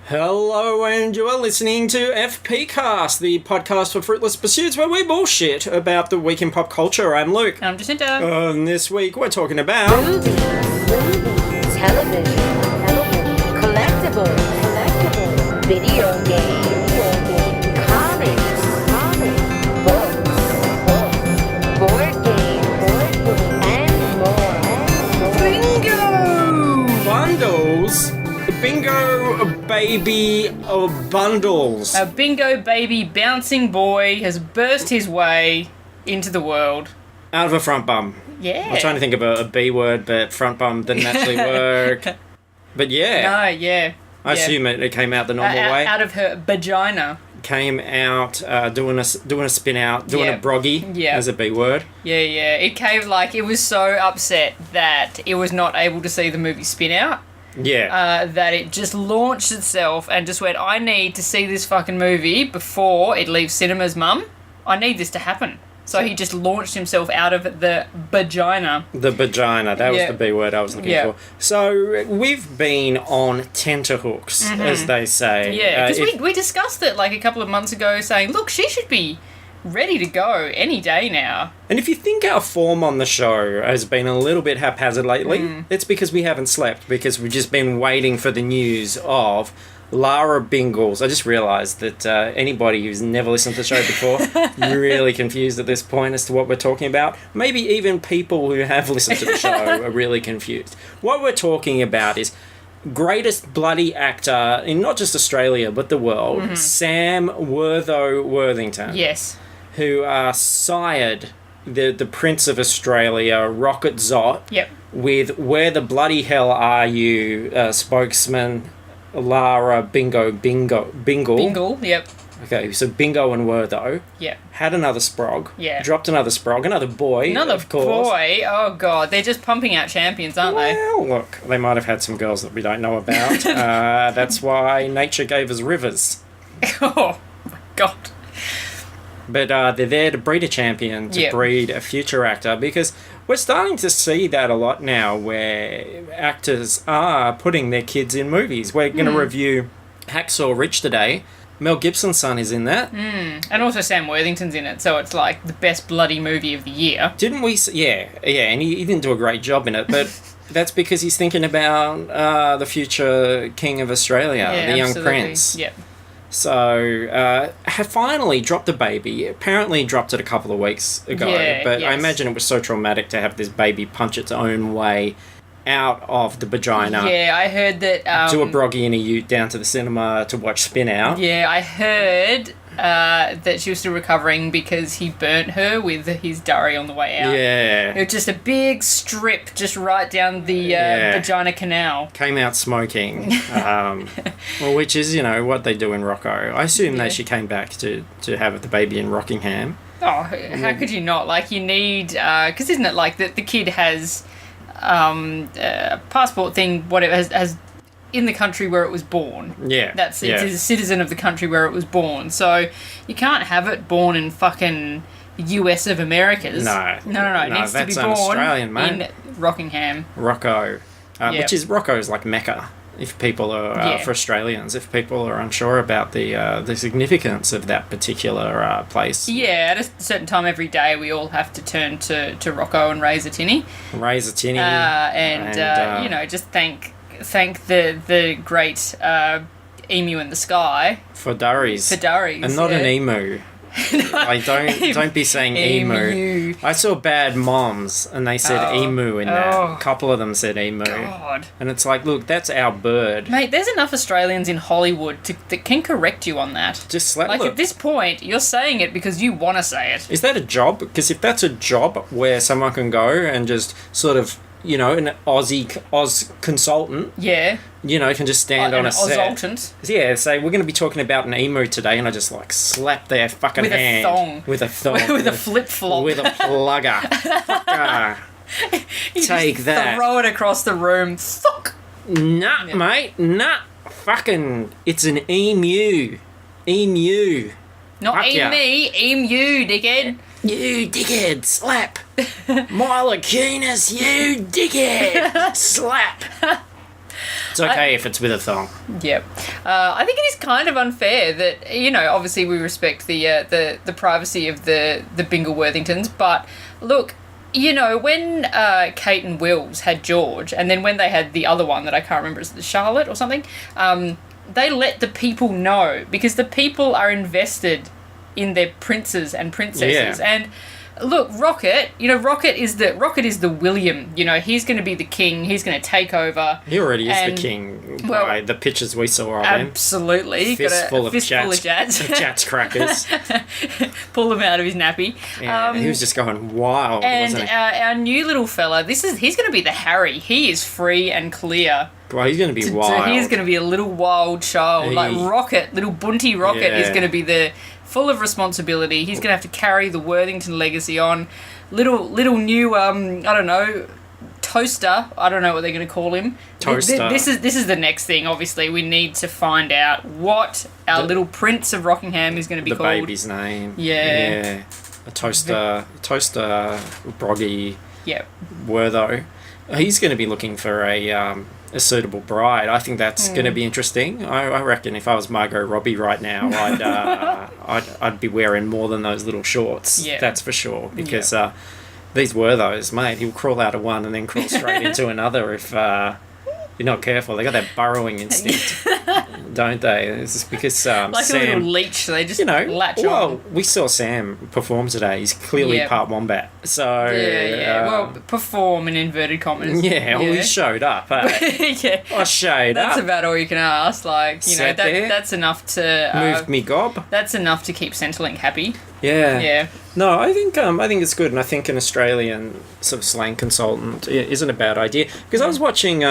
Hello, and you are listening to FPcast, the podcast for Fruitless Pursuits, where we bullshit about the week in pop culture. I'm Luke. I'm Jacinta. And this week we're talking about... Movies, television, collectibles, video games, comics, books, board games, and more. Bingo! Bundles? Bingo baby bundles. A bingo baby bouncing boy has burst his way into the world. Out of a front bum. Yeah. I'm trying to think of a B word, but front bum didn't actually work. But yeah. No, yeah. I assume it came out the normal way. Out of her vagina. Came out doing a spin out, doing a broggy as a B word. Yeah. It came like it was so upset that it was not able to see the movie Spin Out. Yeah. That it just launched itself and just went, I need to see this fucking movie before it leaves cinemas, mum. I need this to happen. So he just launched himself out of the vagina. The vagina. That was the B word I was looking for. So we've been on tenterhooks, as they say. Yeah, because we discussed it like a couple of months ago saying, look, she should be ready to go any day now. And if you think our form on the show has been a little bit haphazard lately, it's because we haven't slept, because we've just been waiting for the news of Lara Bingles. I just realised that anybody who's never listened to the show before really confused at this point as to what we're talking about. Maybe even people who have listened to the show are really confused. What we're talking about is greatest bloody actor in not just Australia but the world, Sam Wortho Worthington. Yes. Who sired the Prince of Australia, Rocket Zot, with Where the Bloody Hell Are You spokesman Lara Bingle. Bingle, yep. Okay, so Bingo and Wortho. Yep. Had another sprog. Yeah. Dropped another sprog. Another boy, Another of course. boy? Oh, God. They're just pumping out champions, aren't they? Well, look, they might have had some girls that we don't know about. That's why nature gave us rivers. Oh, my God. But they're there to breed a champion, to breed a future actor, because we're starting to see that a lot now, where actors are putting their kids in movies. We're going to review Hacksaw Ridge today. Mel Gibson's son is in that. And also Sam Worthington's in it, so it's like the best bloody movie of the year. Didn't we... Yeah, and he didn't do a great job in it, but that's because he's thinking about the future King of Australia, the young prince. Yep. So, have finally dropped the baby. Apparently dropped it a couple of weeks ago. I imagine it was so traumatic to have this baby punch its own way out of the vagina. Yeah, I heard that... to a broggy in a ute down to the cinema to watch Spin Out. Yeah, I heard that she was still recovering because he burnt her with his durry on the way out. Yeah. It was just a big strip just right down the vagina canal. Came out smoking. Well, which is, what they do in Rocco. I assume that she came back to have the baby in Rockingham. Oh, how could you not? Like, you need... Because isn't it like that the kid has... passport thing, whatever, has in the country where it was born. Yeah. It's a citizen of the country where it was born. So you can't have it born in fucking US of Americas. No. It needs to be born Australian, mate. in Rockingham. Rocco. Which is Rocco's like Mecca. If people are for Australians, if people are unsure about the significance of that particular place. Yeah, at a certain time every day we all have to turn to Rocco and raise a tinny. Raise a tinny. And just thank the great emu in the sky. For durries. And not an emu. Like, don't be saying emu. I saw Bad Moms and they said emu in that. A couple of them said emu. God. And it's like, look, that's our bird. Mate, there's enough Australians in Hollywood that can correct you on that. Just at this point, you're saying it because you want to say it. Is that a job? Because if that's a job where someone can go and just sort of, an Oz consultant. Yeah. Can just stand on a set. Ozultant. Yeah, say, we're going to be talking about an emu today, and I just, slap their fucking hand. With a thong. With a flip-flop. With a plugger. Fucker. Take that. Throw it across the room. Fuck. Nah, mate. Nah. Fucking, it's an emu. Emu. Not me, emu, dickhead. You dickhead, slap. Mila Kunis, you dickhead, slap. It's okay if it's with a thong. Yep. I think it is kind of unfair that, you know, obviously we respect the privacy of the Bingle Worthingtons, but look, you know, when Kate and Wills had George, and then when they had the other one that I can't remember, is it Charlotte or something, they let the people know, because the people are invested in their princes and princesses. Yeah. And look, Rocket, you know, Rocket is the William. You know, he's going to be the king. He's going to take over. He already is And- the king well, by the pictures we saw of him. Absolutely. Fistful of Jats. Jats crackers. Pull him out of his nappy. Yeah, he was just going wild, And wasn't he? our new little fella, he's going to be the Harry. He is free and clear. Well, he's going to be wild. So he's going to be a little wild child. He- Like Rocket, little bunty Rocket is Yeah. going to be the full of responsibility. He's going to have to carry the Worthington legacy on. Little new, I don't know, toaster. I don't know what they're going to call him. Toaster. This is the next thing. Obviously, we need to find out what our little Prince of Rockingham is going to be the called. baby's name. Yeah. A toaster, Broggy, Yep. Wortho. He's going to be looking for a suitable bride. I think that's going to be interesting. I reckon if I was Margot Robbie right now, I'd be wearing more than those little shorts. Yeah. That's for sure. Because these Worthos, mate, he'll crawl out of one and then crawl straight into another if you're not careful. They got that burrowing instinct, don't they? It's just because Like a Sam, little leech, they just you know, latch well, on. we saw Sam perform today. He's clearly Yep. part wombat. So Yeah. Well, perform in inverted commas. yeah, well, he showed up. Eh? Yeah. I showed That's up. about all you can ask. Like, you know, Sat there, that's enough to moved me gob. that's enough to keep Centrelink happy. Yeah. Yeah. No, I think it's good, and I think an Australian sort of slang consultant isn't a bad idea. Because I was watching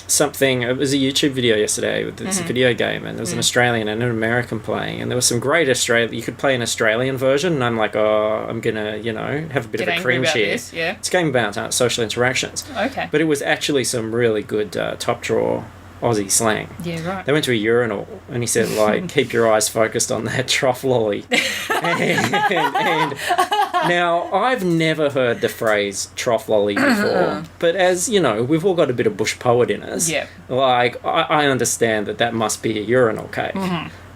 something. It was a YouTube video yesterday with this video game, and there was an Australian and an American playing, and there was some great Australian. You could play an Australian version, and I'm like, oh, I'm gonna, you know, have a bit Get of a angry cringe about here. this, yeah. It's a game about social interactions, Okay. but it was actually some really good top drawer Aussie slang. Yeah, right. They went to a urinal, and he said, like, keep your eyes focused on that trough lolly. and now, I've never heard the phrase trough lolly before, but as, you know, we've all got a bit of bush poet in us. Yeah. Like, I understand that must be a urinal cake.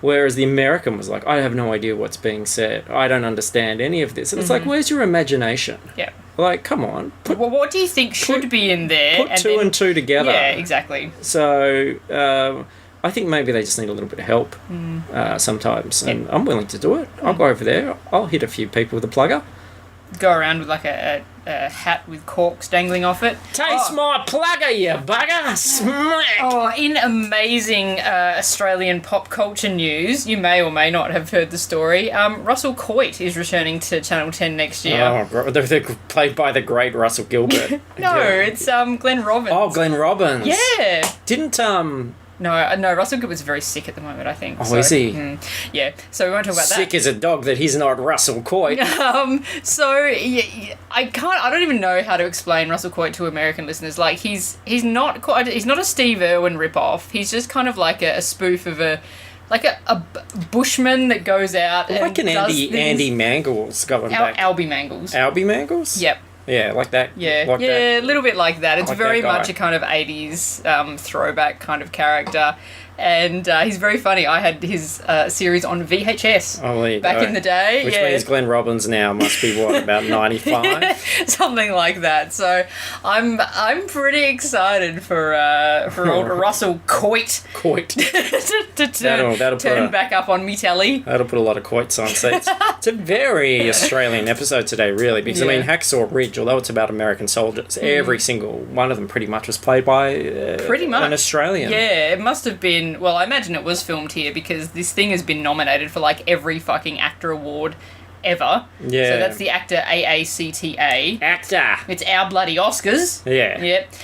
Whereas the American was like, I have no idea what's being said. I don't understand any of this. And it's like, where's your imagination? Yeah. Like, come on. Well, what do you think should be in there? Put two and two together. Yeah, exactly. So, I think maybe they just need a little bit of help sometimes. And I'm willing to do it. I'll go over there. I'll hit a few people with a plugger. Go around with like a hat with corks dangling off it. Taste my plugger, you bugger! Smack! Oh, in amazing Australian pop culture news, you may or may not have heard the story. Russell Coight is returning to Channel 10 next year. Oh, they're played by the great Russell Gilbert. No, it's Glenn Robbins. Oh, Glenn Robbins. Yeah. Didn't No, Russell Gilbert's very sick at the moment, I think. Oh, is he? Yeah, so we won't talk about that. sick as a dog that he's not Russell Coight. So yeah, I don't even know how to explain Russell Coight to American listeners. Like he's not a Steve Irwin ripoff. He's just kind of like a spoof of a bushman that goes out and Like an does things. Andy Mangles going back. Albie Mangles. Albie Mangles? Yep. Yeah, like that. Yeah, like yeah, that. a little bit like that. It's Like very that guy. much a kind of 80s throwback kind of character. And he's very funny. I had his series on VHS Oh, there you back go. in the day. Which yeah. means Glenn Robbins now must be, what, about 95? Something like that. So I'm pretty excited for old Russell Coight Coit. to That'll turn put back up on me telly. That'll put a lot of Coits on seats. It's a very Australian episode today, really, because, I mean, Yeah. Hacksaw Ridge, although it's about American soldiers, every single one of them pretty much was played by Pretty much. an Australian. Yeah, it must have been. Well, I imagine it was filmed here because this thing has been nominated for like every fucking actor award ever. Yeah. So that's the actor AACTA. Actor. It's our bloody Oscars. Yeah. Yep.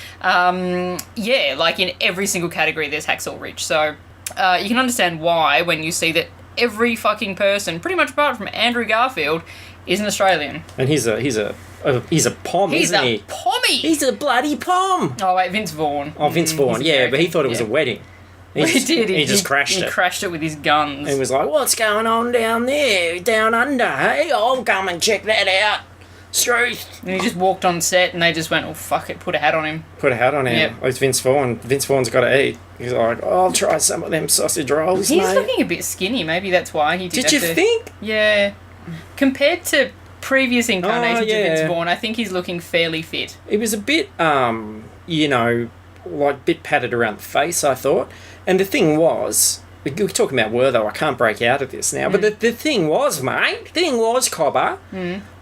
Yeah, like in every single category there's Hacksaw Ridge. So you can understand why when you see that every fucking person, pretty much apart from Andrew Garfield, is an Australian. And he's a pom, He's isn't a he? pommy! He's a bloody pom. Oh, wait, Vince Vaughn. Oh, Vince Vaughn, he's yeah, American, but he thought it was yeah. a wedding. He did. He just crashed He it. crashed it with his guns. He was like, what's going on down there, down under? Hey, I'll come and check that out. Straight. And he just walked on set and they just went, oh, fuck it, put a hat on him. Put a hat on him. Yep. Oh, it's Vince Vaughn. Vince Vaughn's got to eat. He's like, oh, I'll try some of them sausage rolls, He's mate. looking a bit skinny. Maybe that's why he did Did you think? Yeah. Compared to previous incarnations yeah. of Vince Vaughn, I think he's looking fairly fit. It was a bit, you know, like bit patted around the face, I thought. And the thing was, we're talking about Wortho, I can't break out of this now, but the thing was, mate, Cobber,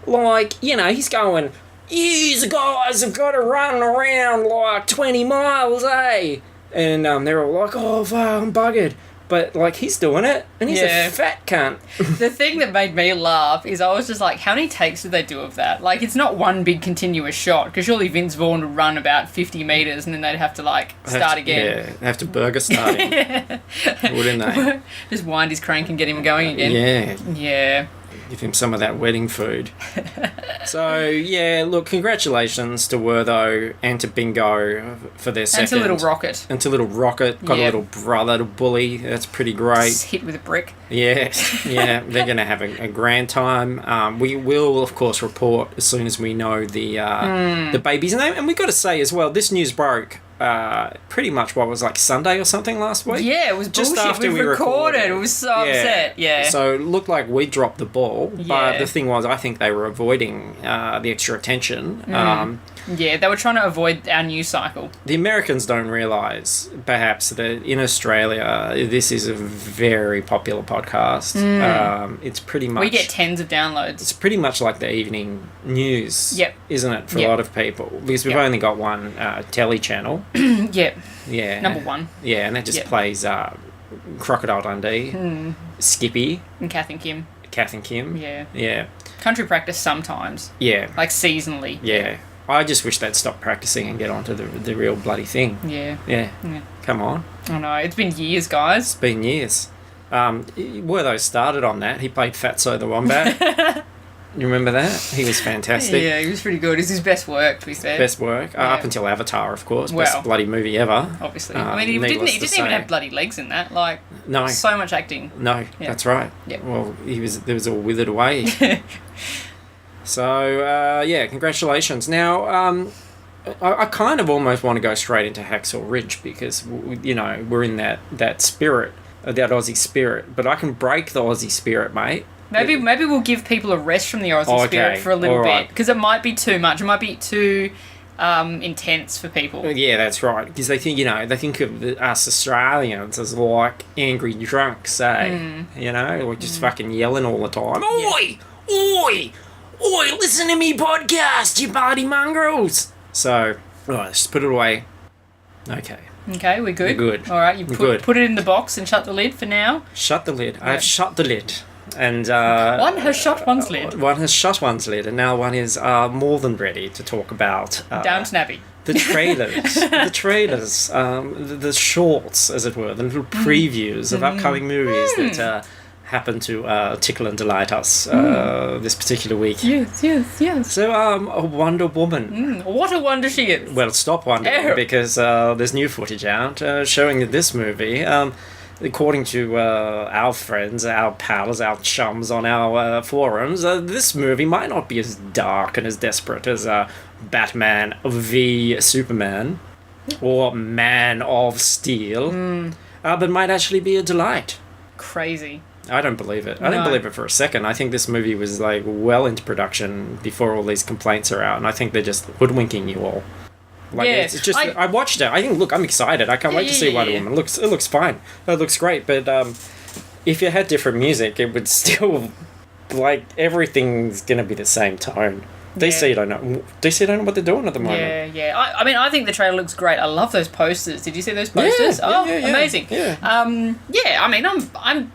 like, you know, he's going, you guys have got to run around like 20 miles, eh? And they're all like, oh, fuck, I'm buggered. But, like, he's doing it, and he's a fat cunt. The thing that made me laugh is I was just like, how many takes did they do of that? Like, it's not one big continuous shot, because surely Vince Vaughn would run about 50 metres and then they'd have to, like, start again. Yeah, they have to burger start him, wouldn't they? Just wind his crank and get him going again. Yeah. Yeah. Give him some of that wedding food. So, yeah, look, congratulations to Wortho and to Bingo for their second. And to Little Rocket. And to Little Rocket. Got a little brother to bully. That's pretty great. Just hit with a brick. Yeah, yeah, they're going to have a grand time. We will, of course, report as soon as we know the baby's name. And we've got to say as well, this news broke pretty much what was like Sunday or something last week. Yeah, it was just bullshit. after we recorded. It was so upset. Yeah. So it looked like we dropped the ball, but Yeah. the thing was, I think they were avoiding the extra attention. Yeah, they were trying to avoid our news cycle. The Americans don't realise, perhaps, that in Australia this is a very popular podcast. It's pretty much We get tens of downloads. it's pretty much like the evening news, Yep. isn't it, for Yep. a lot of people? Because we've Yep. only got one telly channel. Yep. Yeah. Number one. Yeah, and that just Yep. plays Crocodile Dundee, Skippy, And Kath and Kim. Kath and Kim. Yeah. Yeah. Country practice sometimes. Yeah. Like seasonally. Yeah. I just wish they'd stop practicing and get onto the real bloody thing. Yeah. Yeah. Yeah. Come on. I know. It's been years, guys. It's been years. Wortho started on that. He played Fatso the Wombat. You remember that? He was fantastic. Yeah, he was pretty good. It's his best work, to be fair. Best work. Up until Avatar, of course. Well, Best bloody movie ever. Obviously. I mean, he didn't even have bloody legs in that. Like, No. so much acting. No, Yeah. that's right. Yeah. Well, there was all withered away. So, yeah, congratulations. Now, I kind of almost want to go straight into Hacksaw Ridge because, you know, we're in that spirit, that Aussie spirit. But I can break the Aussie spirit, mate. Maybe we'll give people a rest from the Aussie spirit for a little bit. Because it might be too much. It might be too intense for people. Yeah, that's right. Because they think, of us Australians as like angry drunks, eh? You know, we're just fucking yelling all the time. Oi! Oi! Oi! Listen to me podcast, you party mongrels! So, alright, just put it away. Okay. Okay, we're good? We're good. All right, you We're put it in the box and shut the lid for now. Shut the lid. Yeah. I've shut the lid. And One has shut one's lid. one has shut one's lid, and now one is more than ready to talk about Downton Abbey. the trailers, the shorts, as it were, the little previews of upcoming movies that happen to tickle and delight us this particular week. Yes. So, Wonder Woman. What a wonder she is. Well, stop wondering, because there's new footage out showing that this movie, according to our friends, our pals, our chums on our forums, this movie might not be as dark and as desperate as Batman v Superman or Man of Steel, but might actually be a delight. Crazy. I don't believe it. I don't believe it for a second. I think this movie was like well into production before all these complaints are out, and I think they're just hoodwinking you all. Like, Yeah, it's just I watched it. I think, look, I'm excited. I can't wait to see Wonder Woman. It looks fine. It looks great. But if you had different music, it would still, like, everything's gonna be the same tone. DC don't know. DC don't know what they're doing at the moment. Yeah. I mean, I think the trailer looks great. I love those posters. Did you see those posters? Yeah, amazing. Yeah. I mean, I'm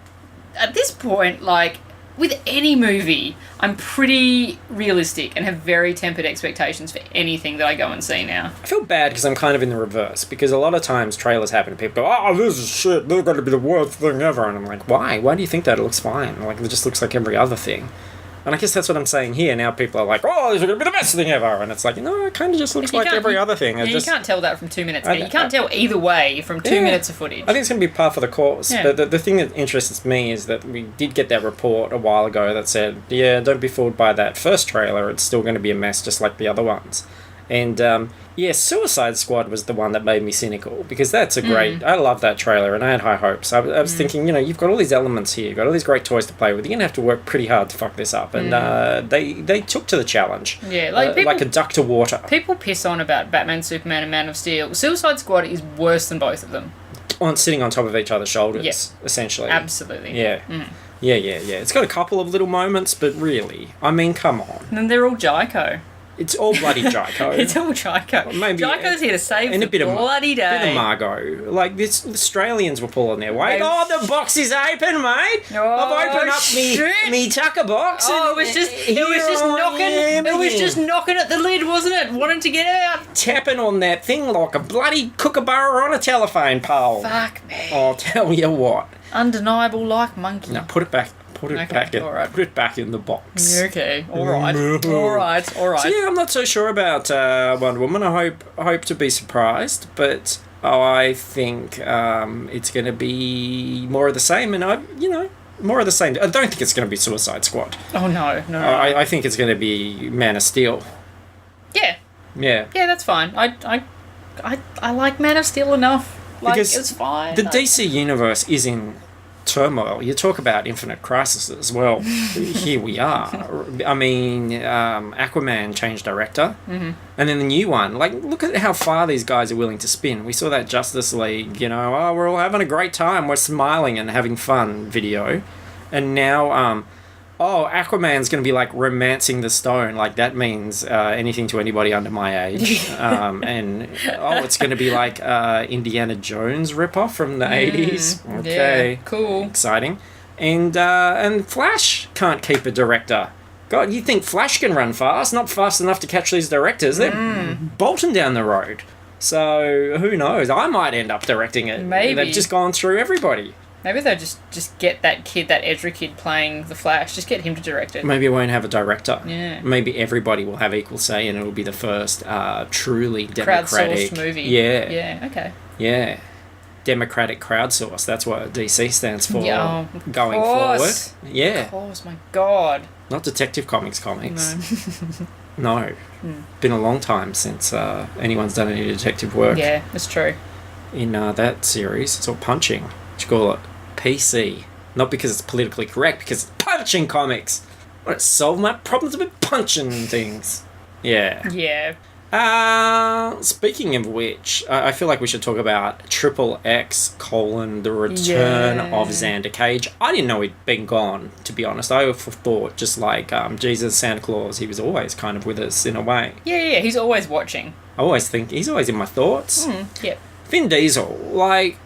at this point, like, with any movie, I'm pretty realistic and have very tempered expectations for anything that I go and see now. I feel bad because I'm kind of in the reverse, because a lot of times trailers happen and people go, oh, this is shit, they're going to be the worst thing ever, and I'm like, why? Why do you think that? It looks fine. Like, it just looks like every other thing. And I guess that's what I'm saying here. Now people are like, oh, this is going to be the best thing ever. And it's like, no, it kind of just looks like every other thing. Yeah, you can't tell that from 2 minutes. You can't tell either way from 2 minutes of footage. I think it's going to be par for the course. Yeah. But the thing that interests me is that we did get that report a while ago that said, yeah, don't be fooled by that first trailer. It's still going to be a mess just like the other ones. And, Suicide Squad was the one that made me cynical because that's a great... I love that trailer and I had high hopes. I was thinking, you've got all these elements here. You've got all these great toys to play with. You're going to have to work pretty hard to fuck this up. And they took to the challenge. Yeah, like a duck to water. People piss on about Batman, Superman and Man of Steel. Suicide Squad is worse than both of them. Sitting on top of each other's shoulders, essentially. Absolutely. Yeah. Yeah. It's got a couple of little moments, but really, I mean, come on. And then they're all Jaico. It's all bloody Jaico. It's all Jaico. Maybe Jaico's here to save the bloody day. Bit of Margot. Like, this Australians were pulling their weight. The box is open, mate. I've opened up me tucker box. Oh, it was just knocking at the lid, wasn't it? Wanting to get out. Tapping on that thing like a bloody kookaburra on a telephone pole. Fuck me. I'll tell you what. Undeniable like monkey. Now put it back. Put it back in the box. Okay, all right. So yeah, I'm not so sure about Wonder Woman. I hope to be surprised, but I think it's going to be more of the same, and more of the same. I don't think it's going to be Suicide Squad. Oh no. I think it's going to be Man of Steel. Yeah. Yeah, that's fine. I like Man of Steel enough. Because it's fine. The DC universe is in turmoil. You talk about Infinite Crisis as well. Here we are. I mean, Aquaman changed director, and then the new one. Like, look at how far these guys are willing to spin. We saw that Justice League. We're all having a great time. We're smiling and having fun video, and now Aquaman's going to be like romancing the stone. Like, that means anything to anybody under my age. And it's going to be like Indiana Jones ripoff from the 80s. Okay, yeah, cool, exciting. And Flash can't keep a director. God, you think Flash can run fast? Not fast enough to catch these directors. They're bolting down the road. So who knows? I might end up directing it. Maybe they've just gone through everybody. Maybe they'll just get that Ezra kid playing the Flash. Just get him to direct it. Maybe it won't have a director. Yeah. Maybe everybody will have equal say, and it will be the first truly democratic crowdsourced movie. Yeah. Yeah. Okay. Yeah. Democratic crowdsource. That's what DC stands for. Yeah, going forward. Yeah. Of course. My God. Not Detective Comics. No. Been a long time since anyone's done any detective work. Yeah, that's true. In that series, it's all punching. What you call it? PC. Not because it's politically correct, because it's punching comics. I want to solve my problems with punching things. Yeah. Yeah. Speaking of which, I feel like we should talk about XXX: the return of Xander Cage. I didn't know he'd been gone, to be honest. I thought, just like Jesus, Santa Claus, he was always kind of with us in a way. Yeah, he's always watching. I always think he's always in my thoughts. Yep. Vin Diesel, like,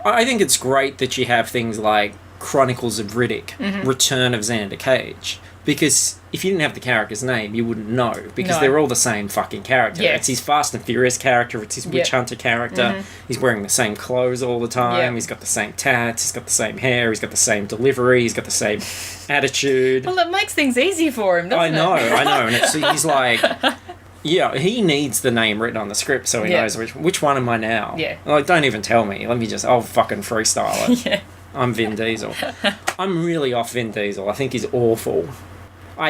I think it's great that you have things like Chronicles of Riddick, Return of Xander Cage, because if you didn't have the character's name, you wouldn't know, because they're all the same fucking character. Yeah. It's his Fast and Furious character, it's his Witch Hunter character, he's wearing the same clothes all the time, he's got the same tats, he's got the same hair, he's got the same delivery, he's got the same attitude. Well, it makes things easy for him, doesn't it? I know, and he's like... Yeah, he needs the name written on the script so he knows which one am I now. Yeah. Like, don't even tell me. I'll fucking freestyle it. Yeah. I'm Vin Diesel. I'm really off Vin Diesel. I think he's awful.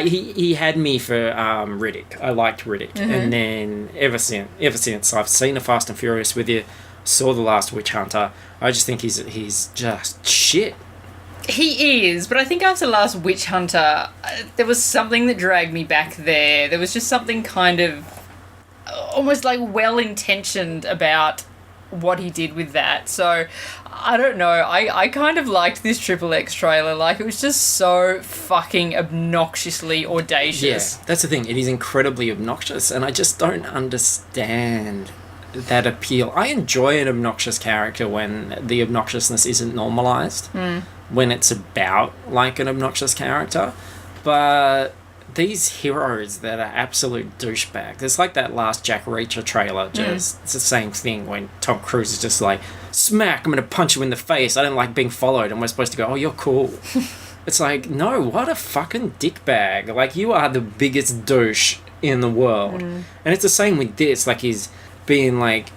He had me for Riddick. I liked Riddick. And then ever since I've seen a Fast and Furious with you, saw The Last Witch Hunter, I just think he's just shit. He is, but I think after Last Witch Hunter, there was something that dragged me back there. There was just something kind of almost like well-intentioned about what he did with that. So, I don't know. I kind of liked this XXX trailer. Like, it was just so fucking obnoxiously audacious. Yeah, that's the thing. It is incredibly obnoxious, and I just don't understand that appeal. I enjoy an obnoxious character when the obnoxiousness isn't normalized. When it's about like an obnoxious character, but these heroes that are absolute douchebags, it's like that last Jack Reacher trailer, it's the same thing when Tom Cruise is just like, smack, I'm gonna punch you in the face, I don't like being followed, and we're supposed to go, oh, you're cool. It's like, no, what a fucking dickbag. Like, you are the biggest douche in the world. And it's the same with this. Like, he's being like,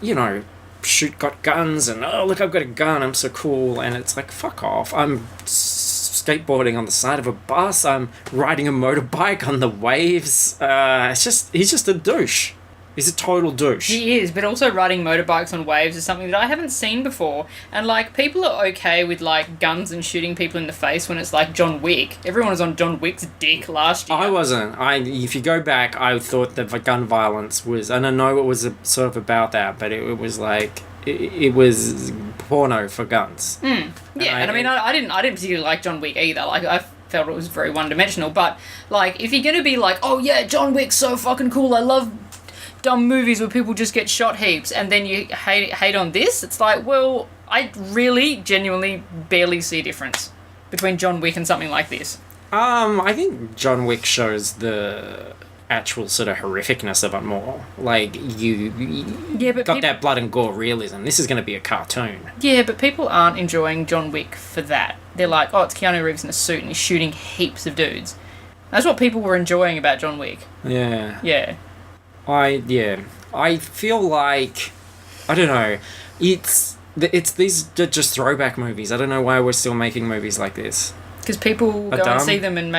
got guns and, oh, look, I've got a gun, I'm so cool. And it's like, fuck off. I'm skateboarding on the side of a bus. I'm riding a motorbike on the waves. He's just a douche. He's a total douche. He is, but also riding motorbikes on waves is something that I haven't seen before. And, like, people are okay with, like, guns and shooting people in the face when it's, like, John Wick. Everyone was on John Wick's dick last year. I wasn't. If you go back, I thought that the gun violence was... And I know it was sort of about that, but it was, like... It was porno for guns. Yeah, and I didn't particularly like John Wick either. Like, I felt it was very one-dimensional. But, like, if you're going to be like, oh, yeah, John Wick's so fucking cool, I love... dumb movies where people just get shot heaps, and then you hate on this, it's like, well, I really genuinely barely see a difference between John Wick and something like this. I think John Wick shows the actual sort of horrificness of it more. Like, you got that blood and gore realism. This is going to be a cartoon. Yeah, but people aren't enjoying John Wick for that. They're like, oh, it's Keanu Reeves in a suit and he's shooting heaps of dudes. That's what people were enjoying about John Wick. Yeah. Yeah. I feel like, I don't know, it's these just throwback movies. I don't know why we're still making movies like this. Because people go and see them and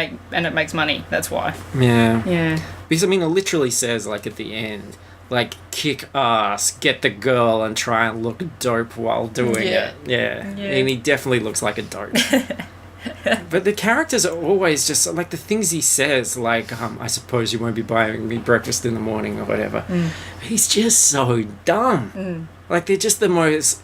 it makes money. That's why. Yeah. Yeah. Because, I mean, it literally says, like, at the end, like, kick ass, get the girl, and try and look dope while doing it. Yeah. And he definitely looks like a dope. But the characters are always just, like, the things he says, like, I suppose you won't be buying me breakfast in the morning or whatever. He's just so dumb. Like, they're just the most...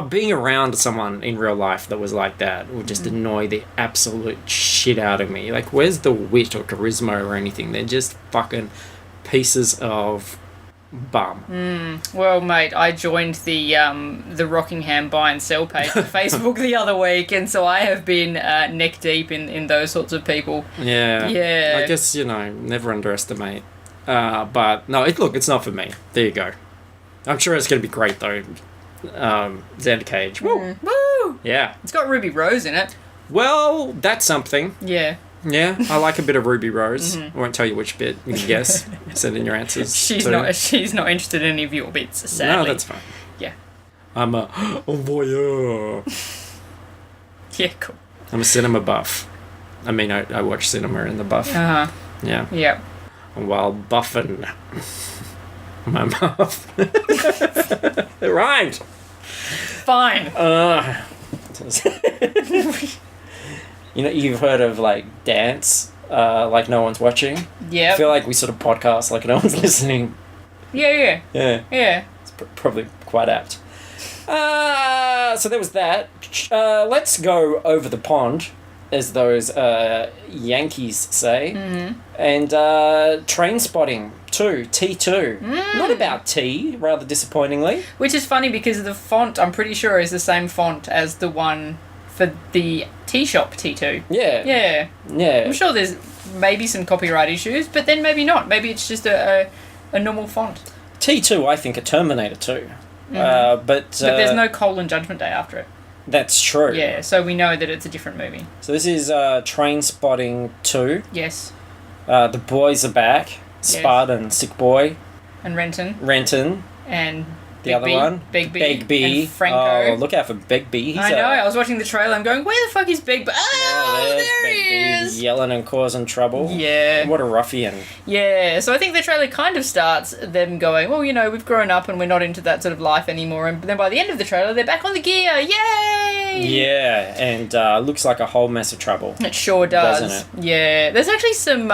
being around someone in real life that was like that would just annoy the absolute shit out of me. Like, where's the wit or charisma or anything? They're just fucking pieces of bum. Well, mate, I joined the Rockingham buy and sell page on Facebook the other week, and so I have been neck deep in those sorts of people. Yeah. I guess, never underestimate. But, no, it's not for me. There you go. I'm sure it's going to be great, though. Xander Cage. Woo! Woo! Yeah. It's got Ruby Rose in it. Well, that's something. Yeah. Yeah, I like a bit of Ruby Rose. I won't tell you which bit. You can guess. Send in your answers. She's not interested in any of your bits, sadly. No, that's fine. Yeah. I'm a voyeur. Yeah, cool. I'm a cinema buff. I mean, I watch cinema in the buff. Uh-huh. Yeah. Yeah. While buffing my muff. It rhymed. Fine. You've heard of, like, dance, like no one's watching? Yeah. I feel like we sort of podcast like no one's listening. Yeah. It's probably quite apt. So there was that. Let's go over the pond, as those Yankees say. And Train Spotting 2, T2. Not about tea, rather disappointingly. Which is funny because the font, I'm pretty sure, is the same font as the one for the tea shop T2. Yeah. I'm sure there's maybe some copyright issues, but then maybe not. Maybe it's just a normal font. T2, I think, a Terminator 2. But there's no colon Judgment Day after it. That's true. Yeah, so we know that it's a different movie. So this is Train Spotting 2. Yes. The boys are back. Spud and Sick Boy. And Renton. And the other one. Big B. And Franco. Oh, look out for Big B. I know. I was watching the trailer. I'm going, where the fuck is Big B? Oh, there Big he B is. yelling and causing trouble. Yeah. What a ruffian. Yeah. So I think the trailer kind of starts them going, well, we've grown up and we're not into that sort of life anymore. And then by the end of the trailer, they're back on the gear. Yay! Yeah. And looks like a whole mess of trouble. It sure does. Doesn't it? Yeah. There's actually some...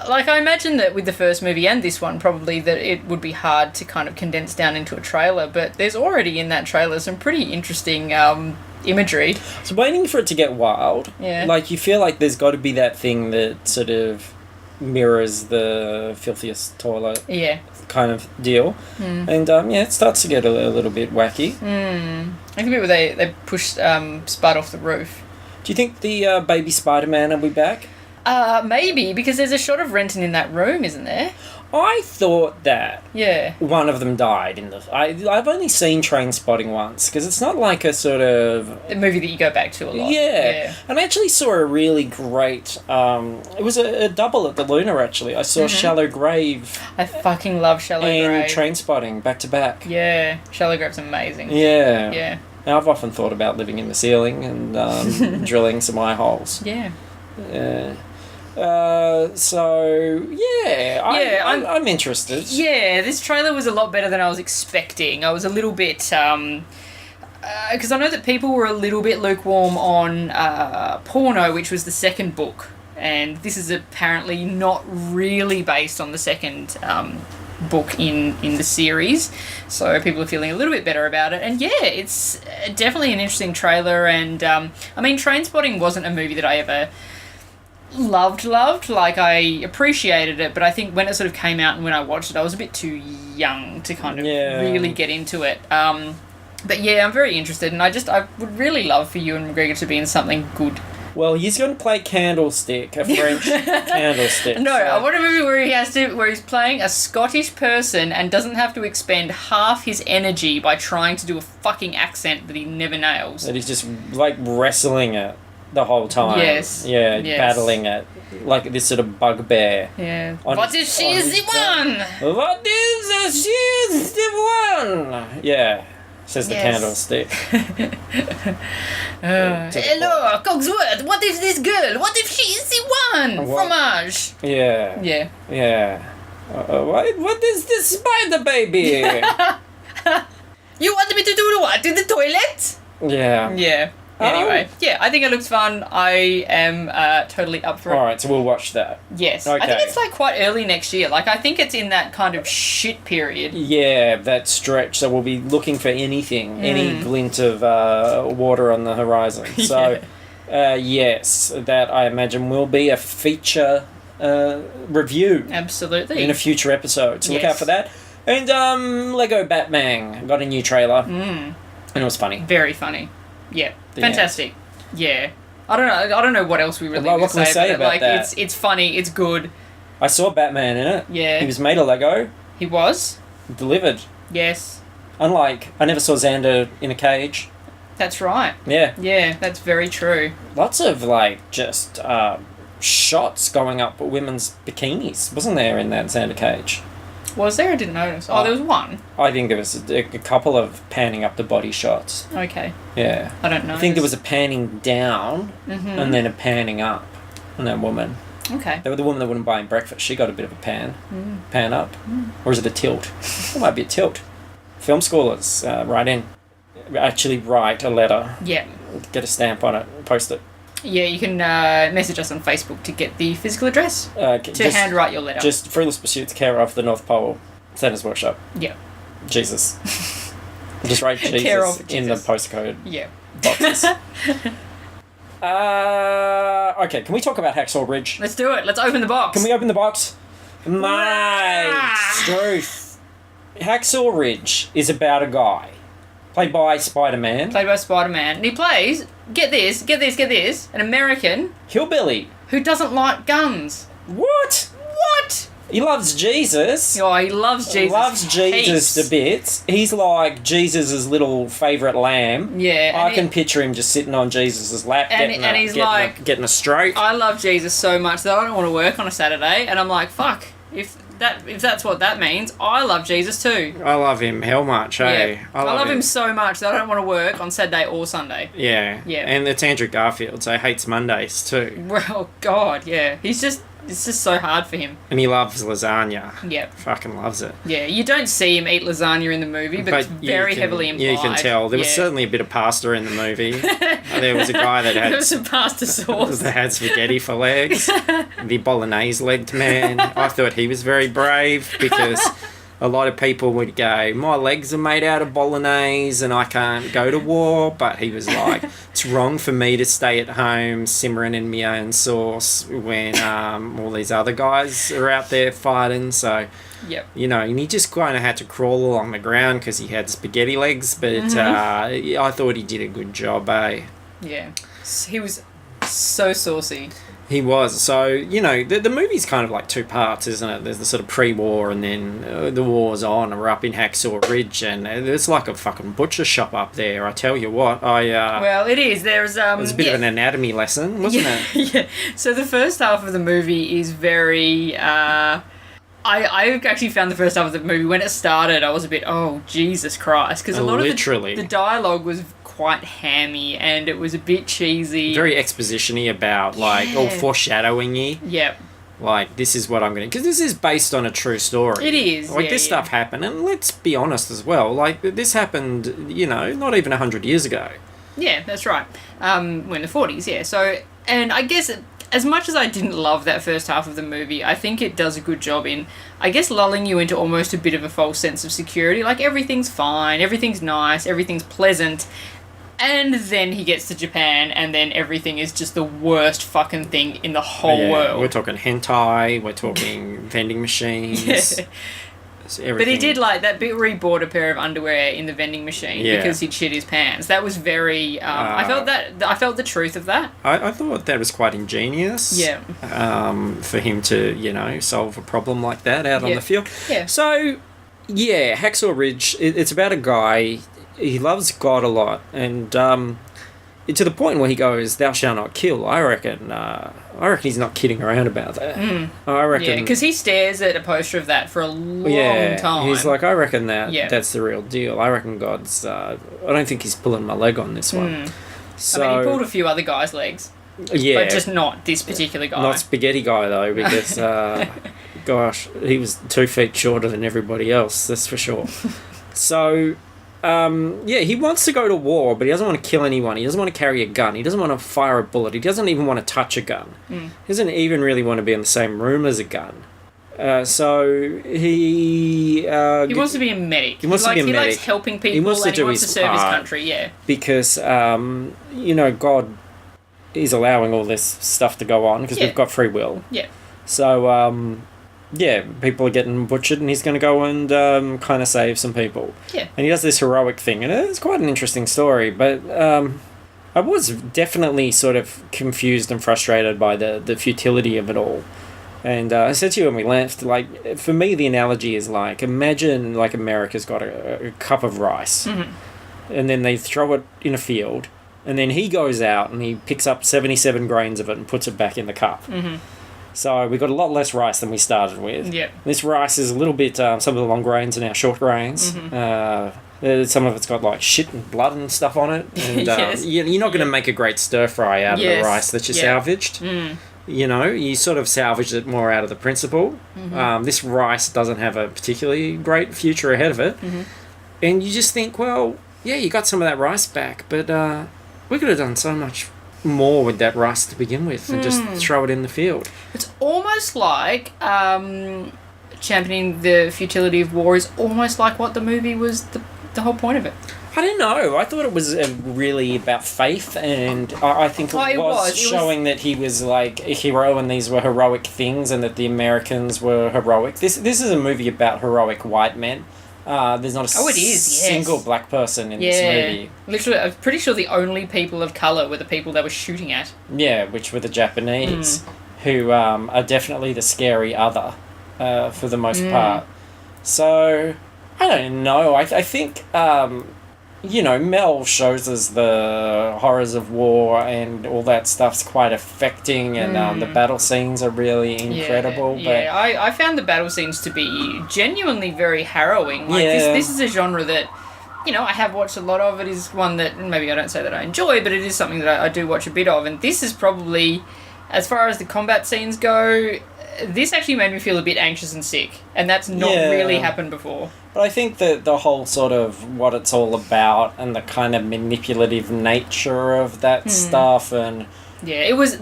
like, I imagine that with the first movie and this one, probably that it would be hard to kind of condense down into a trailer, but there's already in that trailer some pretty interesting imagery. I was waiting for it to get wild. Yeah. Like, you feel like there's got to be that thing that sort of mirrors the filthiest toilet kind of deal. And, it starts to get a little bit wacky. I think maybe they pushed Spud off the roof. Do you think the baby Spider-Man will be back? Maybe, because there's a shot of Renton in that room, isn't there? I thought that Yeah. one of them died in the... I've only seen Trainspotting once, because it's not like a sort of... The movie that you go back to a lot. Yeah. And I actually saw a really great... it was a double at the Luna, actually. I saw Shallow Grave I fucking love Shallow and Grave. Trainspotting back to back. Yeah. Shallow Grave's amazing. Yeah. Yeah. Now, I've often thought about living in the ceiling and drilling some eye holes. Yeah. Yeah. So yeah, I'm interested. Yeah, this trailer was a lot better than I was expecting. I was a little bit because I know that people were a little bit lukewarm on Porno, which was the second book, and this is apparently not really based on the second book in the series, so people are feeling a little bit better about it. And yeah, it's definitely an interesting trailer. And I mean, Trainspotting wasn't a movie that I ever loved. Like, I appreciated it, but I think when it sort of came out and when I watched it, I was a bit too young to kind of really get into it. But yeah, I'm very interested, and I would really love for Ewan McGregor to be in something good. Well, he's going to play Candlestick, a French Candlestick. No, so. I want a movie where he's playing a Scottish person and doesn't have to expend half his energy by trying to do a fucking accent that he never nails. That he's just like wrestling it the whole time. Yes. Yeah, Yes. battling it like this sort of bugbear. Yeah. On What his- if she on is his the one? What is she is the one? Yeah, says the Yes. Candlestick. Hello, Cogsworth. What if this girl? What if she is the one? What? Fromage. Yeah. Yeah. Yeah. What is this spider baby? You want me to do what? To the toilet? Yeah. Yeah. Anyway, yeah, I think it looks fun. I am totally up for it. Alright, so we'll watch that. Yes. I Okay. think it's like quite early next year. Like, I think it's in that kind of shit period. Yeah, that stretch. So we'll be looking for anything, any glint of water on the horizon. So, yes, that I imagine will be a feature review Absolutely. in a future episode. So look out Yes. for that. And Lego Batman got a new trailer, and it was funny. Very funny. Yeah. Yeah. Fantastic. Yeah. I don't know what else we really Well, need what to can we say say about it. about Like, that? it's funny, it's good. I saw Batman in it. Yeah. He was made of Lego, He was? delivered. Yes. Unlike, I never saw Xander in a cage. That's right. Yeah. Yeah, that's very true. Lots of, just shots going up women's bikinis, wasn't there, in that Xander cage? Was there? I didn't notice. Oh, there was one. I think there was a couple of panning up the body shots. Okay. Yeah. I don't know. I think there was a panning down and then a panning up on that woman. Okay. They were the woman that wouldn't buy him breakfast. She got a bit of a pan up. Or is it a tilt? It might be a tilt. Film schoolers, write in. Actually write a letter. Yeah. Get a stamp on it. Post it. Yeah, you can message us on Facebook to get the physical address to handwrite your letter. Just Fruitless Pursuits, care of the North Pole Centers Workshop. Yeah. Jesus. Just write Care Jesus of in the Jesus. postcode Yeah. boxes. Okay, can we talk about Hacksaw Ridge? Let's do it. Let's open the box. Can we open the box? My truth. Hacksaw Ridge is about a guy played by Spider-Man, Played by Spider-Man. And he plays, get this, an American hillbilly. who doesn't like guns. What? What? He loves Jesus. Oh, he loves Jesus. Loves Jesus heaps. to bits. He's like Jesus' little favourite lamb. Yeah. I and can picture him just sitting on Jesus' lap, And he's like- getting a stroke. I love Jesus so much that I don't want to work on a Saturday. And I'm like, fuck, if that's what that means, I love Jesus too. I love him hell much, eh? Yeah. I love him so much that I don't want to work on Saturday or Sunday. Yeah. Yeah. And it's Andrew Garfield, so he hates Mondays too. Well, God, yeah. It's just so hard for him. And he loves lasagna. Yeah. Fucking loves it. Yeah, you don't see him eat lasagna in the movie, but it's very heavily implied. You can tell. There was Yeah. certainly a bit of pasta in the movie. There was a guy that There had was some pasta sauce. that had spaghetti for legs. The bolognese legged man. I thought he was very brave because a lot of people would go, my legs are made out of bolognese and I can't go to war. But he was like, it's wrong for me to stay at home simmering in my own sauce when all these other guys are out there fighting. So, Yep. you know, and he just kind of had to crawl along the ground because he had spaghetti legs. But I thought he did a good job, eh? Yeah. He was so saucy. He was. So, you know, the movie's kind of like two parts, isn't it? There's the sort of pre-war, and then the war's on, and we're up in Hacksaw Ridge, and there's like a fucking butcher shop up there. I tell you what, Well, it is. There's it was a bit of an anatomy lesson, wasn't it? Yeah. So the first half of the movie is very. I actually found the first half of the movie, when it started, I was a bit, oh, Jesus Christ, because a lot of the dialogue was quite hammy, and it was a bit cheesy. Very exposition-y about, like, all foreshadowing-y. Yep. Like, this is what I'm going to... Because this is based on a true story. It is, Like, this stuff happened, and let's be honest as well, like, this happened, you know, not even 100 years ago. Yeah, that's right. When the 40s, yeah. So, and I guess... As much as I didn't love that first half of the movie, I think it does a good job in, I guess, lulling you into almost a bit of a false sense of security. Like, everything's fine, everything's nice, everything's pleasant. And then he gets to Japan, and then everything is just the worst fucking thing in the whole world. We're talking hentai, we're talking vending machines. Yeah. But he did, like, that bit where he bought a pair of underwear in the vending machine because he'd shit his pants. That was very... I felt the truth of that. I thought that was quite ingenious. Yeah. For him to, you know, solve a problem like that out on the field. Yeah. So, yeah, Hacksaw Ridge, it's about a guy... He loves God a lot, and to the point where he goes, "Thou shalt not kill." I reckon he's not kidding around about that. I reckon, yeah, because he stares at a poster of that for a long time. He's like, I reckon that's the real deal. I reckon God's. I don't think he's pulling my leg on this one. So, I mean, he pulled a few other guys' legs. Yeah, but just not this particular guy. Not Spaghetti Guy though, because gosh, he was 2 feet shorter than everybody else. That's for sure. So. He wants to go to war, but he doesn't want to kill anyone. He doesn't want to carry a gun. He doesn't want to fire a bullet. He doesn't even want to touch a gun. He doesn't even really want to be in the same room as a gun. So he wants to be a medic. He likes helping people. He wants to serve his country. Yeah, because God is allowing all this stuff to go on because we've got free will. Yeah. So people are getting butchered, and he's going to go and kind of save some people. Yeah. And he does this heroic thing, and it's quite an interesting story, but I was definitely sort of confused and frustrated by the futility of it all. And I said to you when we left, like, for me, the analogy is like, imagine, like, America's got a cup of rice, and then they throw it in a field, and then he goes out and he picks up 77 grains of it and puts it back in the cup. So we got a lot less rice than we started with. Yep. This rice is a little bit, some of the long grains are now short grains. Some of it's got like shit and blood and stuff on it. And you're not going to make a great stir fry out of the rice that you salvaged. You know, you sort of salvaged it more out of the principle. This rice doesn't have a particularly great future ahead of it. And you just think, well, yeah, you got some of that rice back, but we could have done so much more with that rice to begin with and just throw it in the field. It's almost like championing the futility of war is almost like what the movie was, the whole point of it. I don't know. I thought it was really about faith, and I think it was showing that he was like a hero and these were heroic things and that the Americans were heroic. This is a movie about heroic white men. There's not a single black person in this movie. Literally, I'm pretty sure the only people of colour were the people they were shooting at. Yeah, which were the Japanese, who are definitely the scary other for the most part. So, I don't know. I think, Mel shows us the horrors of war and all that stuff's quite affecting, and the battle scenes are really incredible. Yeah, I found the battle scenes to be genuinely very harrowing. Like, this is a genre that, I have watched a lot of. It is one that, maybe I don't say that I enjoy, but it is something that I do watch a bit of, and this is probably, as far as the combat scenes go, this actually made me feel a bit anxious and sick, and that's not really happened before. But I think that the whole sort of what it's all about and the kind of manipulative nature of that stuff, and it was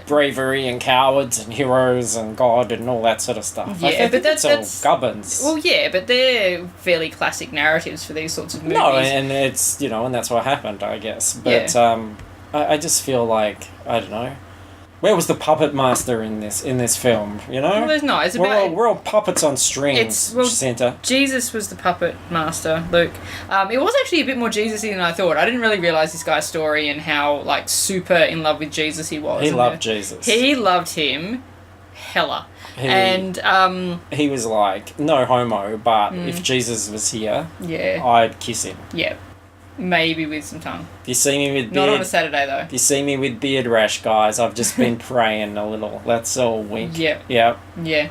bravery and cowards and heroes and God and all that sort of stuff. Yeah, but that's all gubbins. Well, yeah, but they're fairly classic narratives for these sorts of movies. No, and it's and that's what happened, I guess. But I just feel like, I don't know. Where was the puppet master in this film? You know, Well, there's not. It's we're about all puppets on strings. Santa. Jesus was the puppet master, Luke. It was actually a bit more Jesus-y than I thought. I didn't really realise this guy's story and how, like, super in love with Jesus he was. He loved Jesus. He loved him hella. He was like, no homo, but if Jesus was here, Yeah. I'd kiss him. Yeah. Maybe with some tongue. If you see me with beard... Not on a Saturday, though. If you see me with beard rash, guys, I've just been praying a little. That's all, wink. Yeah. Yeah. Yeah.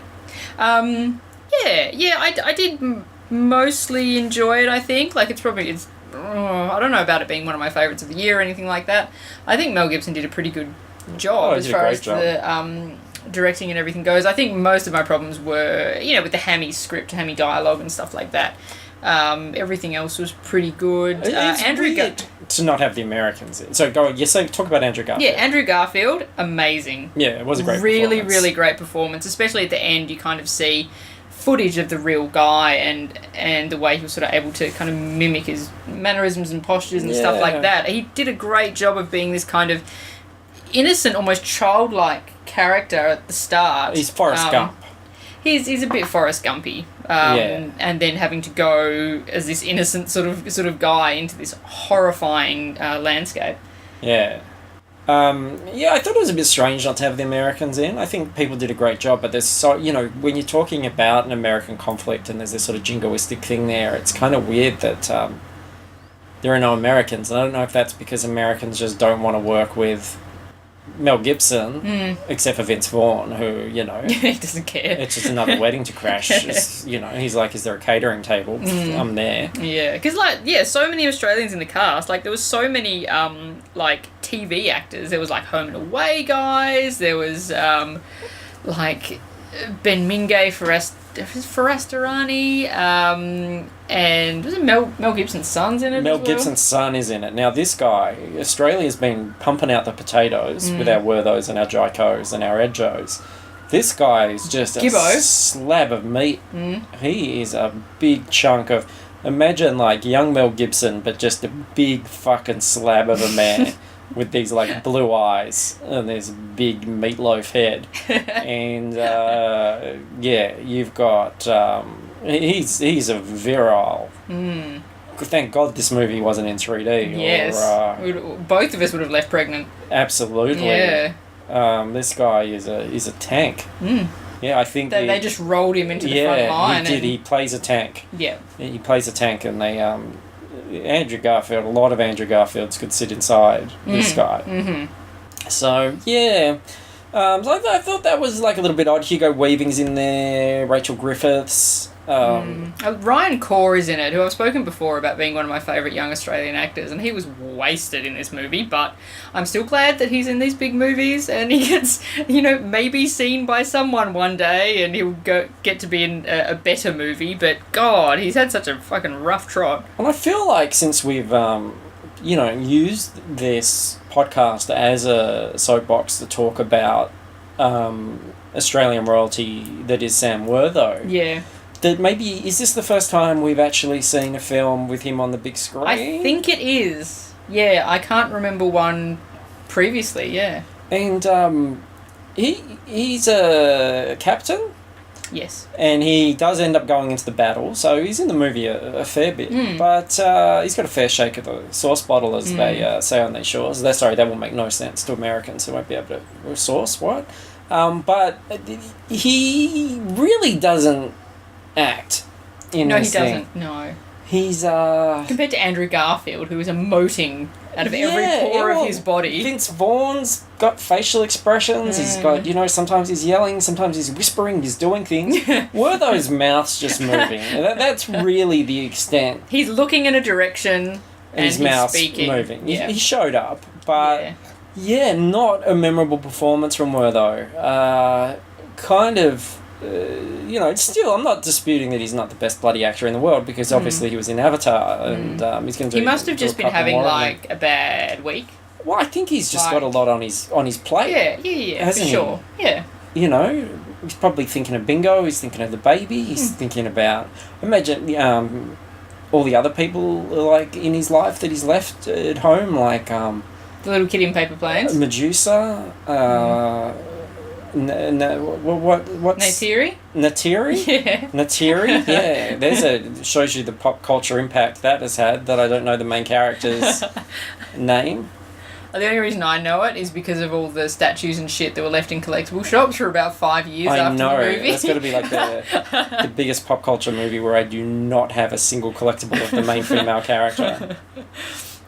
I did mostly enjoy it, I think. Like, I don't know about it being one of my favourites of the year or anything like that. I think Mel Gibson did a pretty good job as far as the directing and everything goes. I think most of my problems were, with the hammy script, hammy dialogue and stuff like that. Everything else was pretty good. It's weird to not have the Americans in. So talk about Andrew Garfield. Yeah, Andrew Garfield, amazing. Yeah, it was a great really, performance. really great performance. Especially at the end, you kind of see footage of the real guy and the way he was sort of able to kind of mimic his mannerisms and postures and stuff like that. He did a great job of being this kind of innocent, almost childlike character at the start. He's Forrest Gump. He's a bit Forrest Gumpy, and then having to go as this innocent sort of guy into this horrifying landscape. Yeah. I thought it was a bit strange not to have the Americans in. I think people did a great job, but there's when you're talking about an American conflict and there's this sort of jingoistic thing there, it's kind of weird that there are no Americans. And I don't know if that's because Americans just don't want to work with Mel Gibson, except for Vince Vaughn, who, he doesn't care. It's just another wedding to crash. He's like, is there a catering table? I'm there. Yeah, because, so many Australians in the cast. Like, there was so many, TV actors. There was, Home and Away guys. There was, Ben Mingay, Forastarani, and was it Mel Gibson's son's in it Mel as well? Gibson's son is in it. Now, this guy, Australia's been pumping out the potatoes with our Worthos and our Jycos and our Edjos. This guy is just a slab of meat. He is a big chunk of... Imagine, young Mel Gibson, but just a big fucking slab of a man with these, blue eyes and this big meatloaf head. And, you've got... he's a virile... Thank God this movie wasn't in 3D. Yes. Both of us would have left pregnant. Absolutely. Yeah. This guy is a tank. Yeah, I think... They just rolled him into the front line. Yeah, he did. He plays a tank. Yeah. He plays a tank, and they... Andrew Garfield, a lot of Andrew Garfields could sit inside this guy. Mm-hmm. So, yeah. I thought that was, a little bit odd. Hugo Weaving's in there, Rachel Griffiths... Ryan Corr is in it, who I've spoken before about being one of my favourite young Australian actors, and he was wasted in this movie, but I'm still glad that he's in these big movies and he gets, maybe seen by someone one day and he'll get to be in a better movie, but God, he's had such a fucking rough trot. And I feel like since we've, used this podcast as a soapbox to talk about Australian royalty that is Sam Wortho... Yeah. That maybe, is this the first time we've actually seen a film with him on the big screen? I think it is. Yeah, I can't remember one previously, yeah. And he's a captain? Yes. And he does end up going into the battle, so he's in the movie a fair bit. But he's got a fair shake of the sauce bottle, as they say on these shores. Sorry, that will make no sense to Americans who won't be able to... Sauce, what? But he really doesn't... act in this thing. No, he doesn't. No. He's compared to Andrew Garfield, who is emoting out of every pore of his body. Vince Vaughn's got facial expressions. He's got, sometimes he's yelling, sometimes he's whispering, he's doing things. Wortho's mouth's just moving. That's really the extent. He's looking in a direction and his mouth's speaking. Moving. Yeah. He showed up, but not a memorable performance from Wortho. Kind of. Still, I'm not disputing that he's not the best bloody actor in the world, because obviously he was in Avatar, and he's going to do... He must have just been having, a bad week. Well, I think he's just got a lot on his plate. Yeah, for sure. Yeah. He's probably thinking of bingo, he's thinking of the baby, he's thinking about... Imagine all the other people, in his life that he's left at home, The little kid in Paper Planes. Medusa. What's Neytiri? Natiri? Yeah. Natiri? Yeah. Shows you the pop culture impact that has had, that I don't know the main character's name. The only reason I know it is because of all the statues and shit that were left in collectible shops for about 5 years after the movie. That's got to be like the biggest pop culture movie where I do not have a single collectible of the main female character.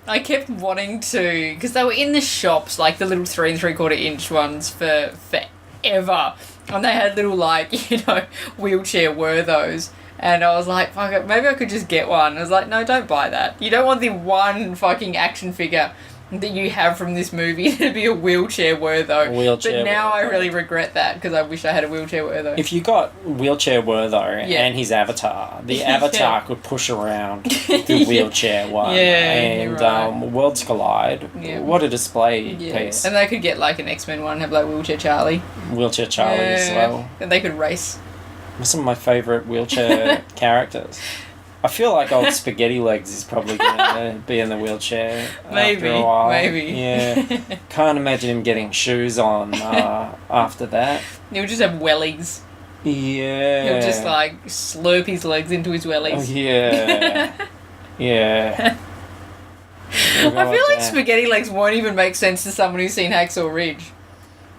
I kept wanting to, because they were in the shops, like the little 3 3/4 inch ones for forever. And they had little, like, you know, wheelchair Worthos. And I was like, fuck it, maybe I could just get one. I was like, no, don't buy that. You don't want the one fucking action figure that you have from this movie to be a wheelchair Wortho. But now I really regret that, because I wish I had a wheelchair Wortho. If you got wheelchair Wortho and his avatar, the avatar could push around the wheelchair one. And right. Worlds collide. Yeah. What a display piece. And they could get like an X-Men one and have like wheelchair Charlie. Wheelchair Charlie as well. And they could race. Some of my favourite wheelchair characters. I feel like old Spaghetti Legs is probably going to be in the wheelchair after a while. Maybe. Yeah. Can't imagine him getting shoes on after that. He'll just have wellies. Yeah. He'll just like slurp his legs into his wellies. Oh, yeah. Yeah. I feel like Spaghetti Legs won't even make sense to someone who's seen Hacksaw Ridge.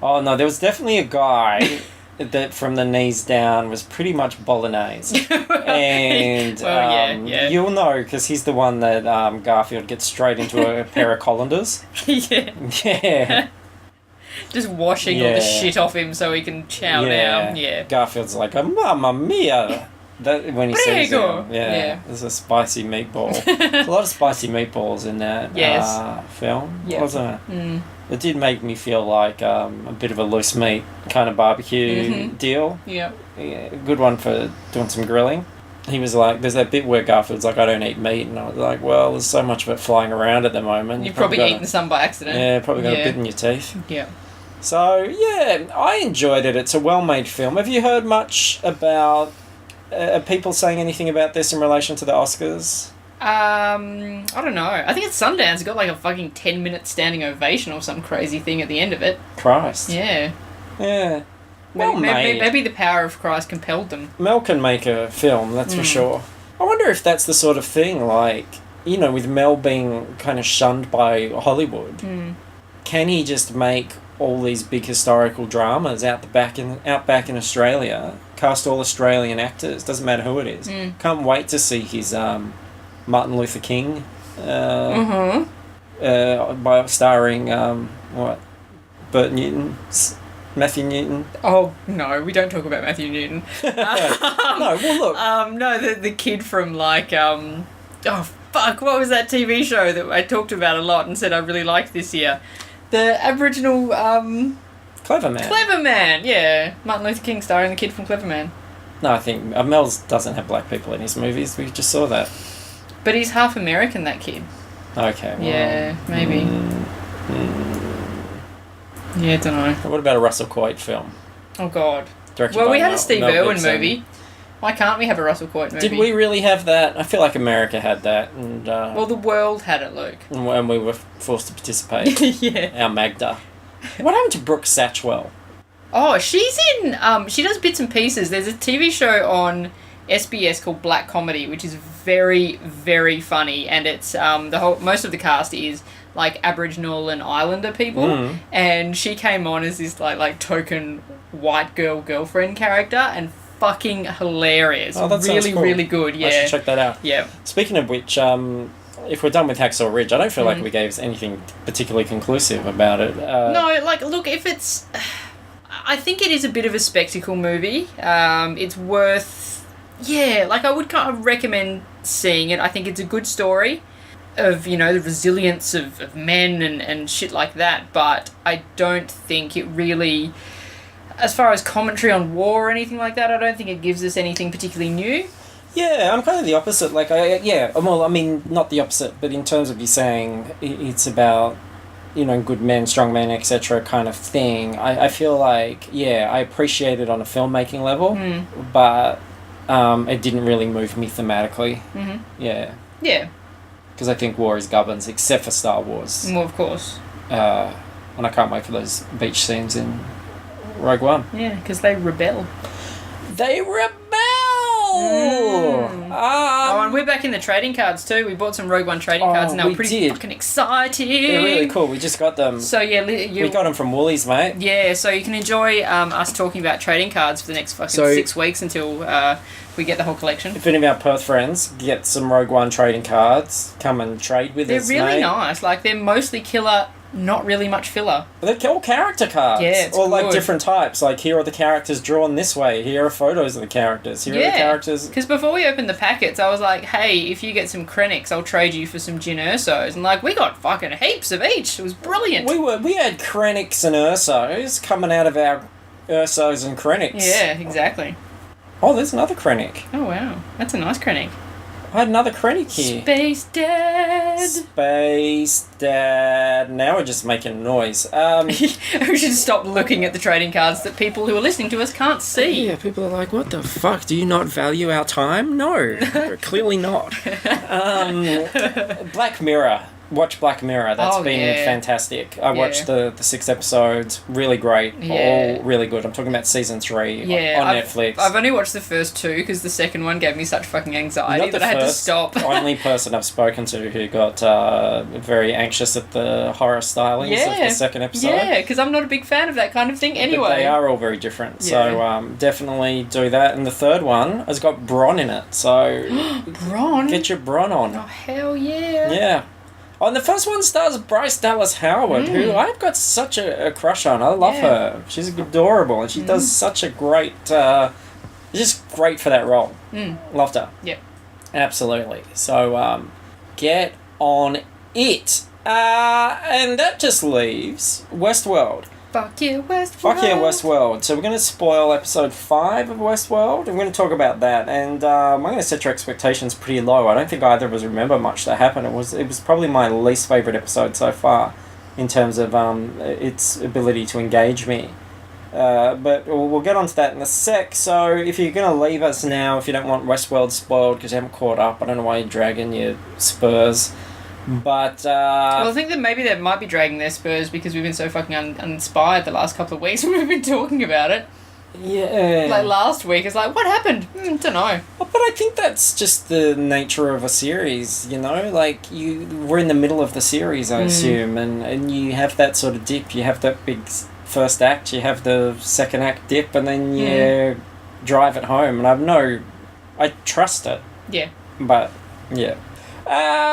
Oh, no, there was definitely a guy that from the knees down was pretty much bolognese. And you'll know because he's the one that Garfield gets straight into a pair of colanders. Yeah. Just washing all the shit off him so he can chow down. Yeah. Garfield's like, mamma mia. That when he sees him. There's a spicy meatball. There's a lot of spicy meatballs in that film, wasn't it? Mm. It did make me feel like a bit of a loose meat kind of barbecue deal. Yeah, good one for doing some grilling. He was like, there's that bit where Garfield's like, I don't eat meat. And I was like, well, there's so much of it flying around at the moment. You've probably eaten some by accident. Yeah, probably got a bit in your teeth. Yeah. So, yeah, I enjoyed it. It's a well-made film. Have you heard much about people saying anything about this in relation to the Oscars? I don't know. I think it's Sundance. It got like a fucking 10-minute standing ovation or some crazy thing at the end of it. Christ. Yeah. Yeah. Well, maybe the power of Christ compelled them. Mel can make a film, that's for sure. I wonder if that's the sort of thing, like, you know, with Mel being kind of shunned by Hollywood, can he just make all these big historical dramas out back in Australia, cast all Australian actors, doesn't matter who it is. Can't wait to see his Martin Luther King by starring Bert Newton, Matthew Newton. Oh no, we don't talk about Matthew Newton. No, well look. No, the kid from like oh fuck, what was that TV show that I talked about a lot and said I really liked this year? The Aboriginal Clever Man. Clever Man, yeah. Martin Luther King starring the kid from Clever Man. No, I think Mel's doesn't have black people in his movies. We just saw that. But he's half American, that kid. Okay. Well, yeah, maybe. Yeah, I don't know. What about a Russell Coight film? Oh, God. Directed well, by we had a Steve Mel Irwin Gibson. movie. Why can't we have a Russell Coight movie? Did we really have that? I feel like America had that. And well, the world had it, Luke. And we were forced to participate. Yeah. Our Magda. What happened to Brooke Satchwell? Oh, she's in... she does bits and pieces. There's a TV show on SBS called Black Comedy, which is very, very funny. And it's... most of the cast is... like Aboriginal and Islander people, and she came on as this like token white girlfriend character, and fucking hilarious. Oh, that really, cool. really good. Yeah, I should check that out. Yeah. Speaking of which, if we're done with Hacksaw Ridge, I don't feel like we gave anything particularly conclusive about it. No, like look, if it's, I think it is a bit of a spectacle movie. It's worth, like I would kind of recommend seeing it. I think it's a good story of, you know, the resilience of men and shit like that, but I don't think it really, as far as commentary on war or anything like that, I don't think it gives us anything particularly new. Yeah, I'm kind of the opposite. Like, well, I mean, not the opposite, but in terms of you saying it's about, you know, good men, strong men, etc. kind of thing, I feel like, I appreciate it on a filmmaking level, but it didn't really move me thematically. Yeah. Yeah. Because I think war is governs, except for Star Wars. Well, of course. And I can't wait for those beach scenes in Rogue One. Yeah, because they rebel. They rebel! And we're back in the trading cards too. We bought some Rogue One trading cards and they were pretty fucking exciting. They're really cool. We just got them. So yeah, we got them from Woolies, mate. Yeah, so you can enjoy us talking about trading cards for the next fucking 6 weeks until we get the whole collection. If any of our Perth friends get some Rogue One trading cards, come and trade with us, They're really mate. nice. Like, they're mostly killer, not really much filler. They're all character cards. Yeah, it's or like good. different types. Like, here are the characters drawn this way. Here are photos of the characters. Here are the characters. Because before we opened the packets, I was like, hey, if you get some Krennics, I'll trade you for some Jyn Ersos. And like, we got fucking heaps of each. It was brilliant. We had Krennics and Ersos coming out of our Ersos and Krennics. Yeah, exactly. Oh, there's another Krennic. Oh, wow. That's a nice Krennic. I had another Krennic here. Space Dad. Space Dad. Now we're just making noise. We should stop looking at the trading cards that people who are listening to us can't see. Yeah, people are like, what the fuck? Do you not value our time? No, clearly not. Black Mirror. Watch Black Mirror. That's been fantastic. I watched the 6 episodes. Really great. Yeah. All really good. I'm talking about season 3 on Netflix. I've only watched the first 2 because the second one gave me such fucking anxiety that I had to stop. Only person I've spoken to who got very anxious at the horror stylings of the second episode. Yeah, because I'm not a big fan of that kind of thing anyway. But they are all very different. So definitely do that. And the third one has got Bronn in it. So Bronn? get your Bronn on. Oh, hell yeah. Yeah. Oh, and the first one stars Bryce Dallas Howard, who I've got such a crush on. I love her. She's adorable, and she does such a great... just great for that role. Loved her. Yep. Absolutely. So, get on it. And that just leaves Westworld. Fuck yeah, Westworld. Fuck yeah, Westworld. So we're going to spoil episode 5 of Westworld. We're going to talk about that, and I'm going to set your expectations pretty low. I don't think either of us remember much that happened. It was probably my least favourite episode so far in terms of its ability to engage me. But we'll get onto that in a sec. So if you're going to leave us now, if you don't want Westworld spoiled because you haven't caught up, I don't know why you're dragging your spurs. But well, I think that maybe they might be dragging their spurs because we've been so fucking uninspired the last couple of weeks when we've been talking about it. Yeah. Like last week, it's like, what happened? Don't know. But I think that's just the nature of a series, you know? Like, we're in the middle of the series, I assume, and you have that sort of dip. You have that big first act, you have the second act dip, and then you drive it home. And I trust it. Yeah. But, yeah.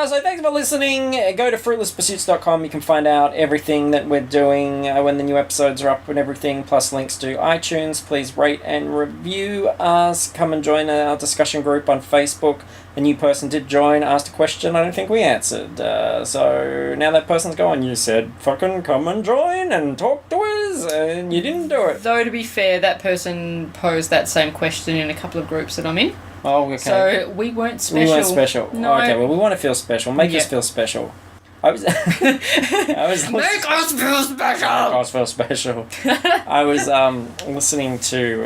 So thanks for listening. Go to fruitlesspursuits.com. You can find out everything that we're doing when the new episodes are up and everything, plus links to iTunes. Please rate and review us. Come and join our discussion group on Facebook. A new person did join, asked a question I don't think we answered. So now that person's gone. You said, fucking come and join and talk to us, and you didn't do it. Though, to be fair, that person posed that same question in a couple of groups that I'm in. Oh, okay. So we weren't special. We weren't special. No. Okay, well, we want to feel special. Make us feel special. I was Make us feel special! Make us feel special. I was listening to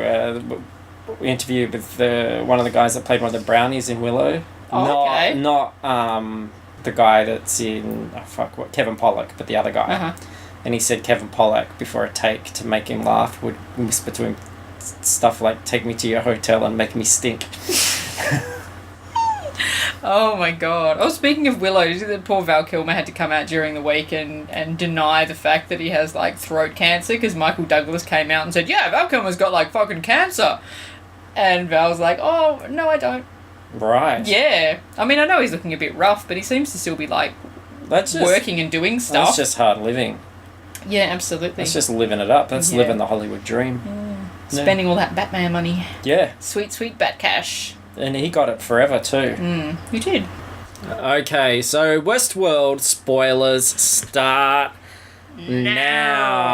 the interview with one of the guys that played one of the brownies in Willow. Oh, okay. Not the guy that's in Kevin Pollak, but the other guy. Uh-huh. And he said Kevin Pollak, before a take, to make him laugh, would whisper to him stuff like, take me to your hotel and make me stink. Oh my god. Oh, speaking of Willow, did you see that poor Val Kilmer had to come out during the week and deny the fact that he has, like, throat cancer, because Michael Douglas came out and said, yeah, Val Kilmer's got, like, fucking cancer. And Val was like, oh, no, I don't. Right. Yeah. I mean, I know he's looking a bit rough, but he seems to still be, like, working and doing stuff. That's just hard living. Yeah, absolutely. That's just living it up. That's living the Hollywood dream. Spending all that Batman money. Yeah. Sweet, sweet Bat cash. And he got it forever too. You did. Okay, so Westworld spoilers start now.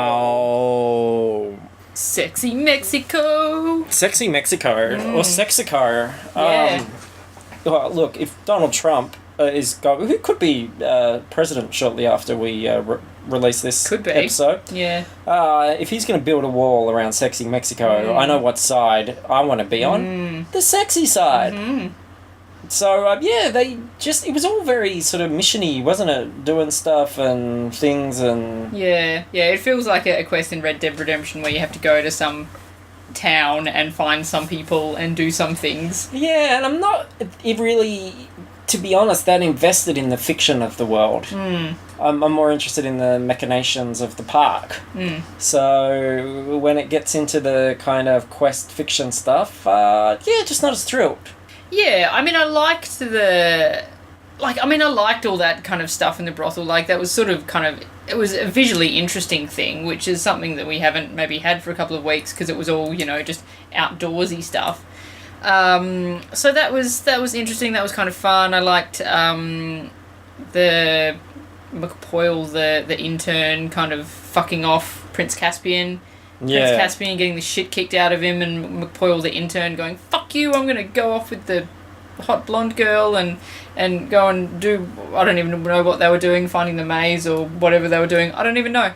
Sexy Mexico. Sexy Mexico or Sexico. Yeah. Well, look, if Donald Trump who could be president shortly after we release this episode. Yeah. If he's going to build a wall around sexy Mexico, I know what side I want to be on. The sexy side. yeah, it was all very sort of missiony, wasn't it? Doing stuff and things and... Yeah, it feels like a quest in Red Dead Redemption where you have to go to some town and find some people and do some things. Yeah, and I'm not really, to be honest, that invested in the fiction of the world. I'm more interested in the machinations of the park. So when it gets into the kind of quest fiction stuff, just not as thrilled. Yeah, I mean, I liked I liked all that kind of stuff in the brothel. Like, that was sort of it was a visually interesting thing, which is something that we haven't maybe had for a couple of weeks because it was all, just outdoorsy stuff. So that was interesting. That was kind of fun. I liked the McPoyle, the intern, kind of fucking off Prince Caspian. Yeah. Prince Caspian getting the shit kicked out of him, and McPoyle, the intern, going, fuck you, I'm going to go off with the hot blonde girl and go and do, I don't even know what they were doing, finding the maze or whatever they were doing. I don't even know.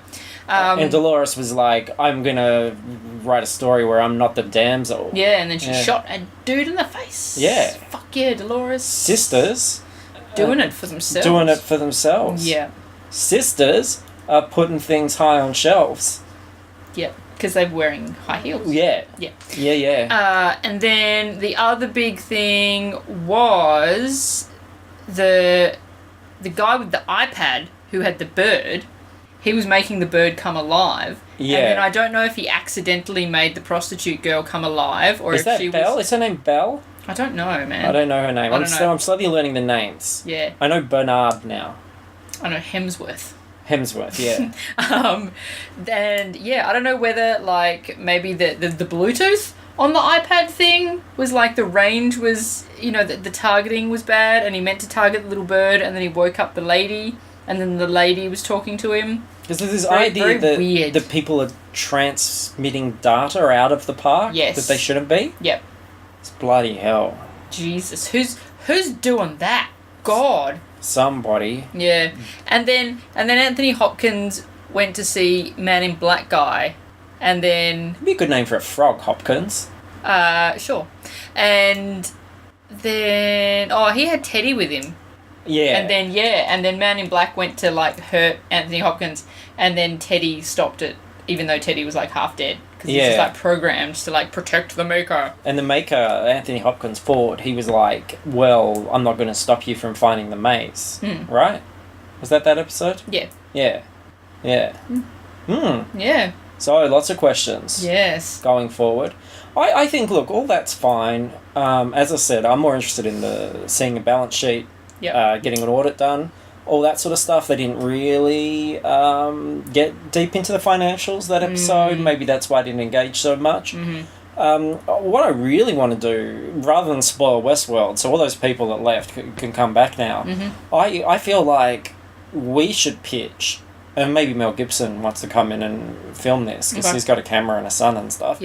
And Dolores was like, I'm going to write a story where I'm not the damsel. Yeah, and then she shot a dude in the face. Yeah. Fuck yeah, Dolores. Sisters. Doing it for themselves. Doing it for themselves. Yeah. Sisters are putting things high on shelves. Yeah, because they're wearing high heels. Yeah. Yeah. Yeah. And then the other big thing was the guy with the iPad who had the bird. He was making the bird come alive. Yeah. And then I don't know if he accidentally made the prostitute girl come alive or if she Belle? was... Is her name Belle? I don't know, man. I don't know her name. I don't know. I'm slowly learning the names. Yeah. I know Bernard now. I know Hemsworth. Yeah. And yeah, I don't know whether like maybe the Bluetooth on the iPad thing was like the range was, the targeting was bad and he meant to target the little bird and then he woke up the lady and then the lady was talking to him. Because there's this idea that people are transmitting data out of the park that they shouldn't be. Yep. It's bloody hell. Jesus, who's doing that? God. Somebody. Yeah. And then Anthony Hopkins went to see Man in Black guy, and then It'd be a good name for a frog, Hopkins. Sure. And then he had Teddy with him. Yeah. And then Man in Black went to like hurt Anthony Hopkins, and then Teddy stopped it, even though Teddy was like half dead. Because he's just like programmed to like protect the maker. And the maker, Anthony Hopkins fought, he was like, well, I'm not going to stop you from finding the maze. Right? Was that episode? Yeah. Yeah. Yeah. So, lots of questions. Yes. Going forward. I think, look, all that's fine. As I said, I'm more interested in seeing a balance sheet, getting an audit done, all that sort of stuff. They didn't really get deep into the financials that episode. Maybe that's why I didn't engage so much. What I really want to do, rather than spoil Westworld, so all those people that left can come back now, I feel like we should pitch, and maybe Mel Gibson wants to come in and film this, because he's got a camera and a son and stuff.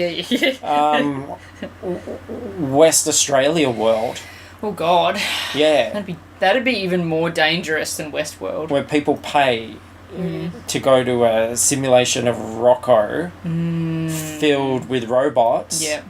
West Australia world. Oh, God. Yeah. That'd be even more dangerous than Westworld. Where people pay to go to a simulation of Rocco filled with robots. Yeah.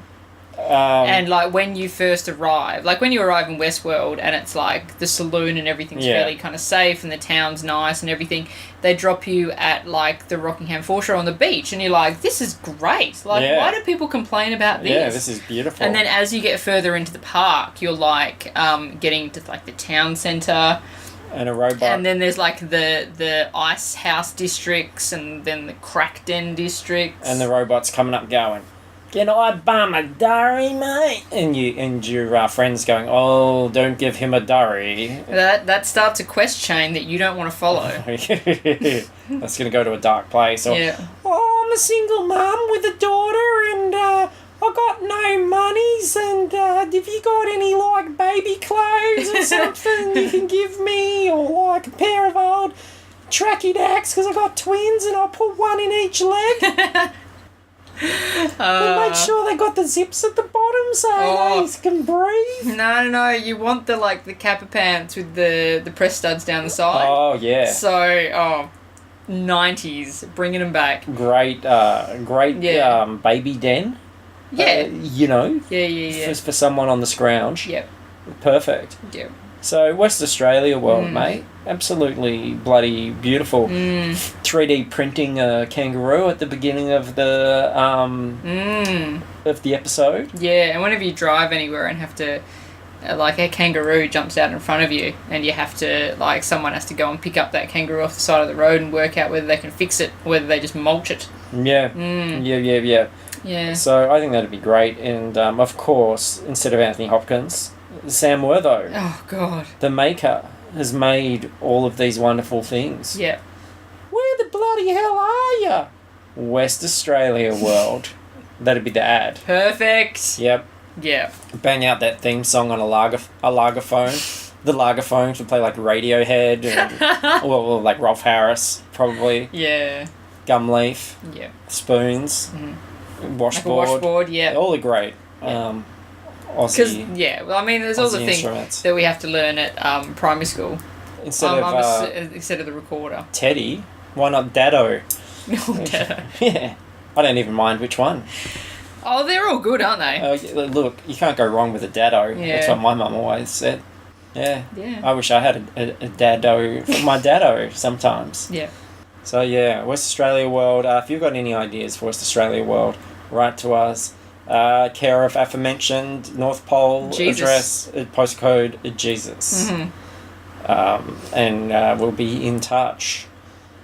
And like when you first arrive, like when you arrive in Westworld and it's like the saloon and everything's fairly kind of safe and the town's nice and everything, they drop you at like the Rockingham Foreshore on the beach and you're like, this is great. Like, why do people complain about this? Yeah, this is beautiful. And then as you get further into the park, you're like getting to like the town centre. And a robot. And then there's like the ice house districts and then the crack den districts. And the robot's coming up going, can I bum a durry, mate? And your friend's going, oh, don't give him a durry. That starts a quest chain that you don't want to follow. That's going to go to a dark place. Or, oh, I'm a single mum with a daughter and I got no monies and have you got any like baby clothes or something you can give me, or like a pair of old tracky dacks because I got twins and I'll put one in each leg. And make sure they got the zips at the bottom so they can breathe. No, you want the kappa pants with the press studs down the side. Oh yeah. So 90s, bringing them back. Great baby den. Yeah. Yeah. Yeah. For someone on the scrounge. Yep. Perfect. Yeah. So, West Australia world, mate. Absolutely bloody beautiful. 3D printing a kangaroo at the beginning of the episode. Yeah, and whenever you drive anywhere and have to, like, a kangaroo jumps out in front of you, and you have to, like, someone has to go and pick up that kangaroo off the side of the road and work out whether they can fix it or whether they just mulch it. Yeah. Yeah. So, I think that'd be great. And, of course, instead of Anthony Hopkins, Sam Wortho, Oh, God. the maker, has made all of these wonderful things. Yeah. Where the bloody hell are you? West Australia world. That'd be the ad. Perfect. Yep. Yeah. Bang out that theme song on a lagerphone. The lagerphone should play like Radiohead or like Rolf Harris, probably. Yeah. Gumleaf. Yeah. Spoons. Washboard. Like a washboard, yeah. All are great. Yeah. Aussie. Yeah, well, I mean, there's all the Aussie things instruments. that we have to learn at primary school. Instead Instead of the recorder. Teddy, why not Dado? Oh, Dado. Yeah. I don't even mind which one. Oh, they're all good, aren't they? Look, you can't go wrong with a Dado. Yeah. That's what my mum always said. Yeah. Yeah. I wish I had a Dado for my Dado sometimes. Yeah. So, yeah, West Australia World. If you've got any ideas for West Australia World, write to us. Care of aforementioned North Pole Jesus. address, postcode Jesus. And we'll be in touch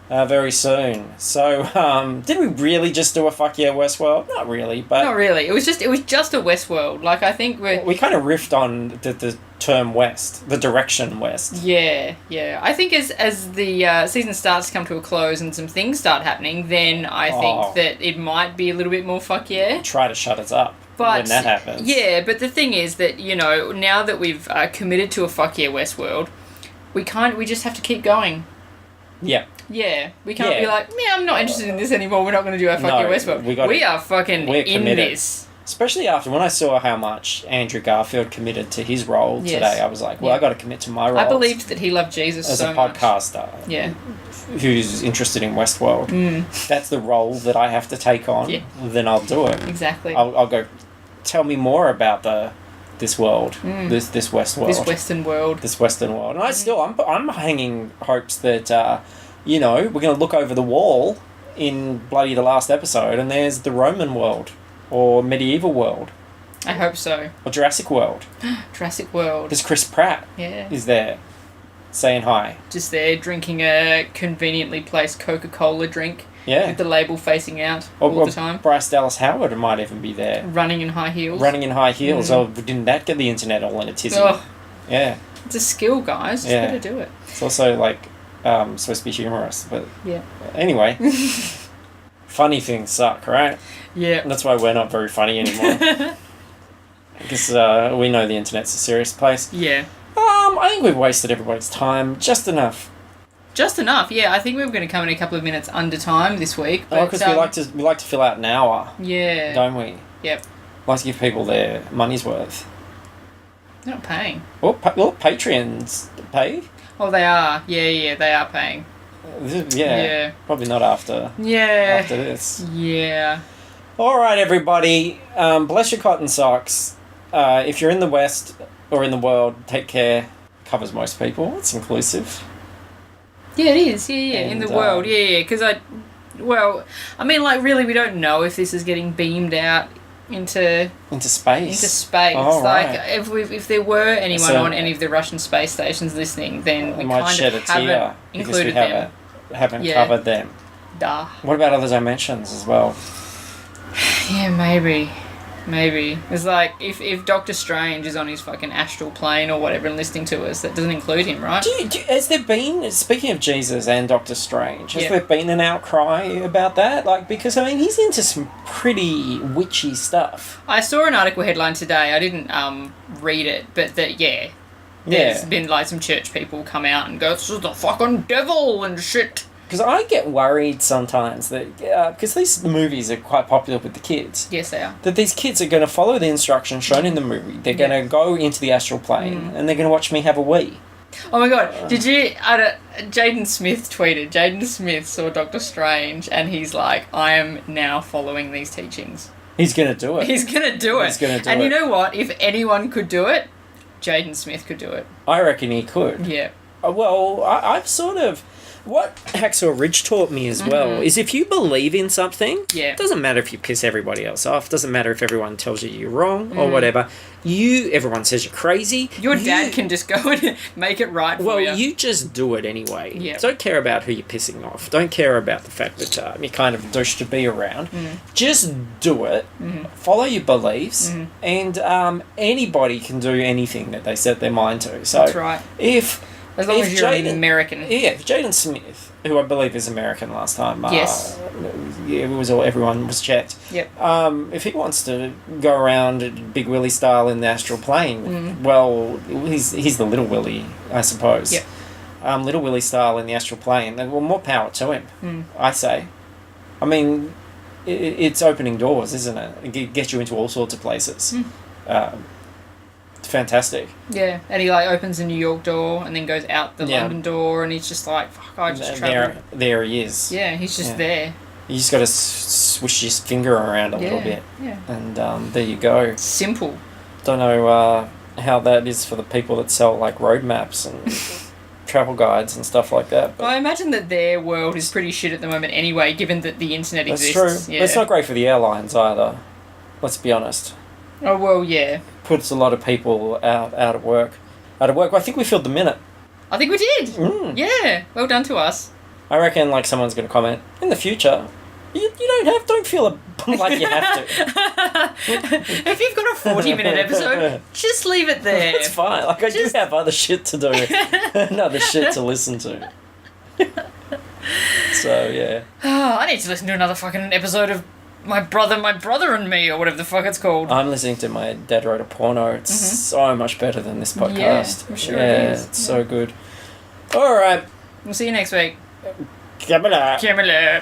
very soon. So, did we really just do a fuck yeah Westworld? Not really, but Not really. It was just a Westworld. Like, I think we kind of riffed on the term West, the direction West. Yeah. I think as the season starts to come to a close and some things start happening, then I think that it might be a little bit more fuck yeah. Try to shut us up But when that happens. Yeah, but the thing is that, you know, now that we've committed to a fuck yeah Westworld, we just have to keep going. Yeah. Yeah, we can't be like, yeah, I'm not interested in this anymore. We're not going to do our fuck yeah Westworld. We are fucking we're in committed. this. Especially after when I saw how much Andrew Garfield committed to his role today, I was like, well, I got to commit to my role. I believed that he loved Jesus as so a much. podcaster. Yeah. Who's interested in Westworld. That's the role that I have to take on. Yeah. Then I'll do it. Exactly. I'll go. Tell me more about this world, this Westworld, this Western world. this Western world. And I'm hanging hopes that we're going to look over the wall in bloody the last episode, and there's the Roman world or medieval world. I hope so. Or Jurassic World. Jurassic World. Because Chris Pratt is there saying hi. Just there drinking a conveniently placed Coca-Cola drink. Yeah. With the label facing out all the time. Bryce Dallas Howard might even be there. Running in high heels. Oh, didn't that get the internet all in a tizzy? Oh, Yeah. it's a skill, guys. Just gotta do it. It's also like supposed to be humorous, but Yeah. anyway. Funny things suck, right? Yeah. And that's why we're not very funny anymore. Because we know the internet's a serious place. Yeah. I think we've wasted everybody's time just enough. Just enough, yeah. I think we were going to come in a couple of minutes under time this week. But, Because we like to fill out an hour, Yeah. don't we? Yep. Like to give people their money's worth. They're not paying. Well, Patreons pay. Oh, they are. Yeah, they are paying. Yeah. Probably not after Yeah. this. Yeah. All right, everybody. Bless your cotton socks. If you're in the West or in the world, take care. Covers most people. It's inclusive. Yeah, it is. Yeah. In And, the world. Yeah. Because really, we don't know if this is getting beamed out into space. Oh, right. If there were anyone So- on any of the Russian space stations listening, then we might kind shed of a tear haven't because included we them. haven't Yeah. covered them. Duh. What about other dimensions as well? Yeah, maybe. It's like if Doctor Strange is on his fucking astral plane or whatever and listening to us, that doesn't include him, right? Has there been, speaking of Jesus and Doctor Strange, has Yeah. there been an outcry about that? Like, because I mean, he's into some pretty witchy stuff. I saw an article headline today. I didn't read it, but there's been like some church people come out and go, "This is the fucking devil and shit." Because I get worried sometimes that, because these movies are quite popular with the kids. Yes, they are. That these kids are going to follow the instructions shown in the movie. They're going to go into the astral plane and they're going to watch me have a wee. Oh my god, did you... Jaden Smith tweeted. Jaden Smith saw Doctor Strange and he's like, I am now following these teachings. He's going to do it. He's going to do it. He's going to do and it. you know what? If anyone could do it, Jaden Smith could do it. I reckon he could. Yeah. Well, I've sort of... What Hacksaw Ridge taught me as well is if you believe in something, it doesn't matter if you piss everybody else off, doesn't matter if everyone tells you you're wrong or whatever. Everyone says you're crazy. Your dad can just go and make it right for you. Well, you just do it anyway. Yeah. Don't care about who you're pissing off. Don't care about the fact that you're kind of a douche to be around. Just do it. Follow your beliefs. And anybody can do anything that they set their mind to. So That's right. As long as you're an American. Yeah, if Jaden Smith, who I believe is American last time, yes. It was everyone was checked. Yep. If he wants to go around Big Willie style in the astral plane, well, he's the Little Willie, I suppose. Yep. Little Willie style in the astral plane. Well, more power to him, I say. I mean, it's opening doors, isn't it? It gets you into all sorts of places. Fantastic. Yeah, and he opens the New York door and then goes out the London door, and he's just like, fuck, I just traveled. There he is. Yeah, he's just there. You just got to swish his finger around a little bit. Yeah. And there you go. Simple. Don't know how that is for the people that sell road maps and travel guides and stuff like that. Well, I imagine that their world is pretty shit at the moment anyway, given that the internet exists. That's true. Yeah. It's not great for the airlines either. Let's be honest. Oh, well, yeah. Puts a lot of people out of work. Well, I think we filled the minute. I think we did. Yeah. Well done to us. I reckon someone's going to comment, in the future, you don't feel like you have to. If you've got a 40-minute episode, just leave it there. It's fine. I do have other shit to do and other shit to listen to. So, yeah. I need to listen to another fucking episode of My Brother and Me, or whatever the fuck it's called. I'm listening to My Dad Wrote a Porno. It's so much better than this podcast. Yeah, I'm sure it is. It's so good. All right. We'll see you next week. Kamala. Kamala.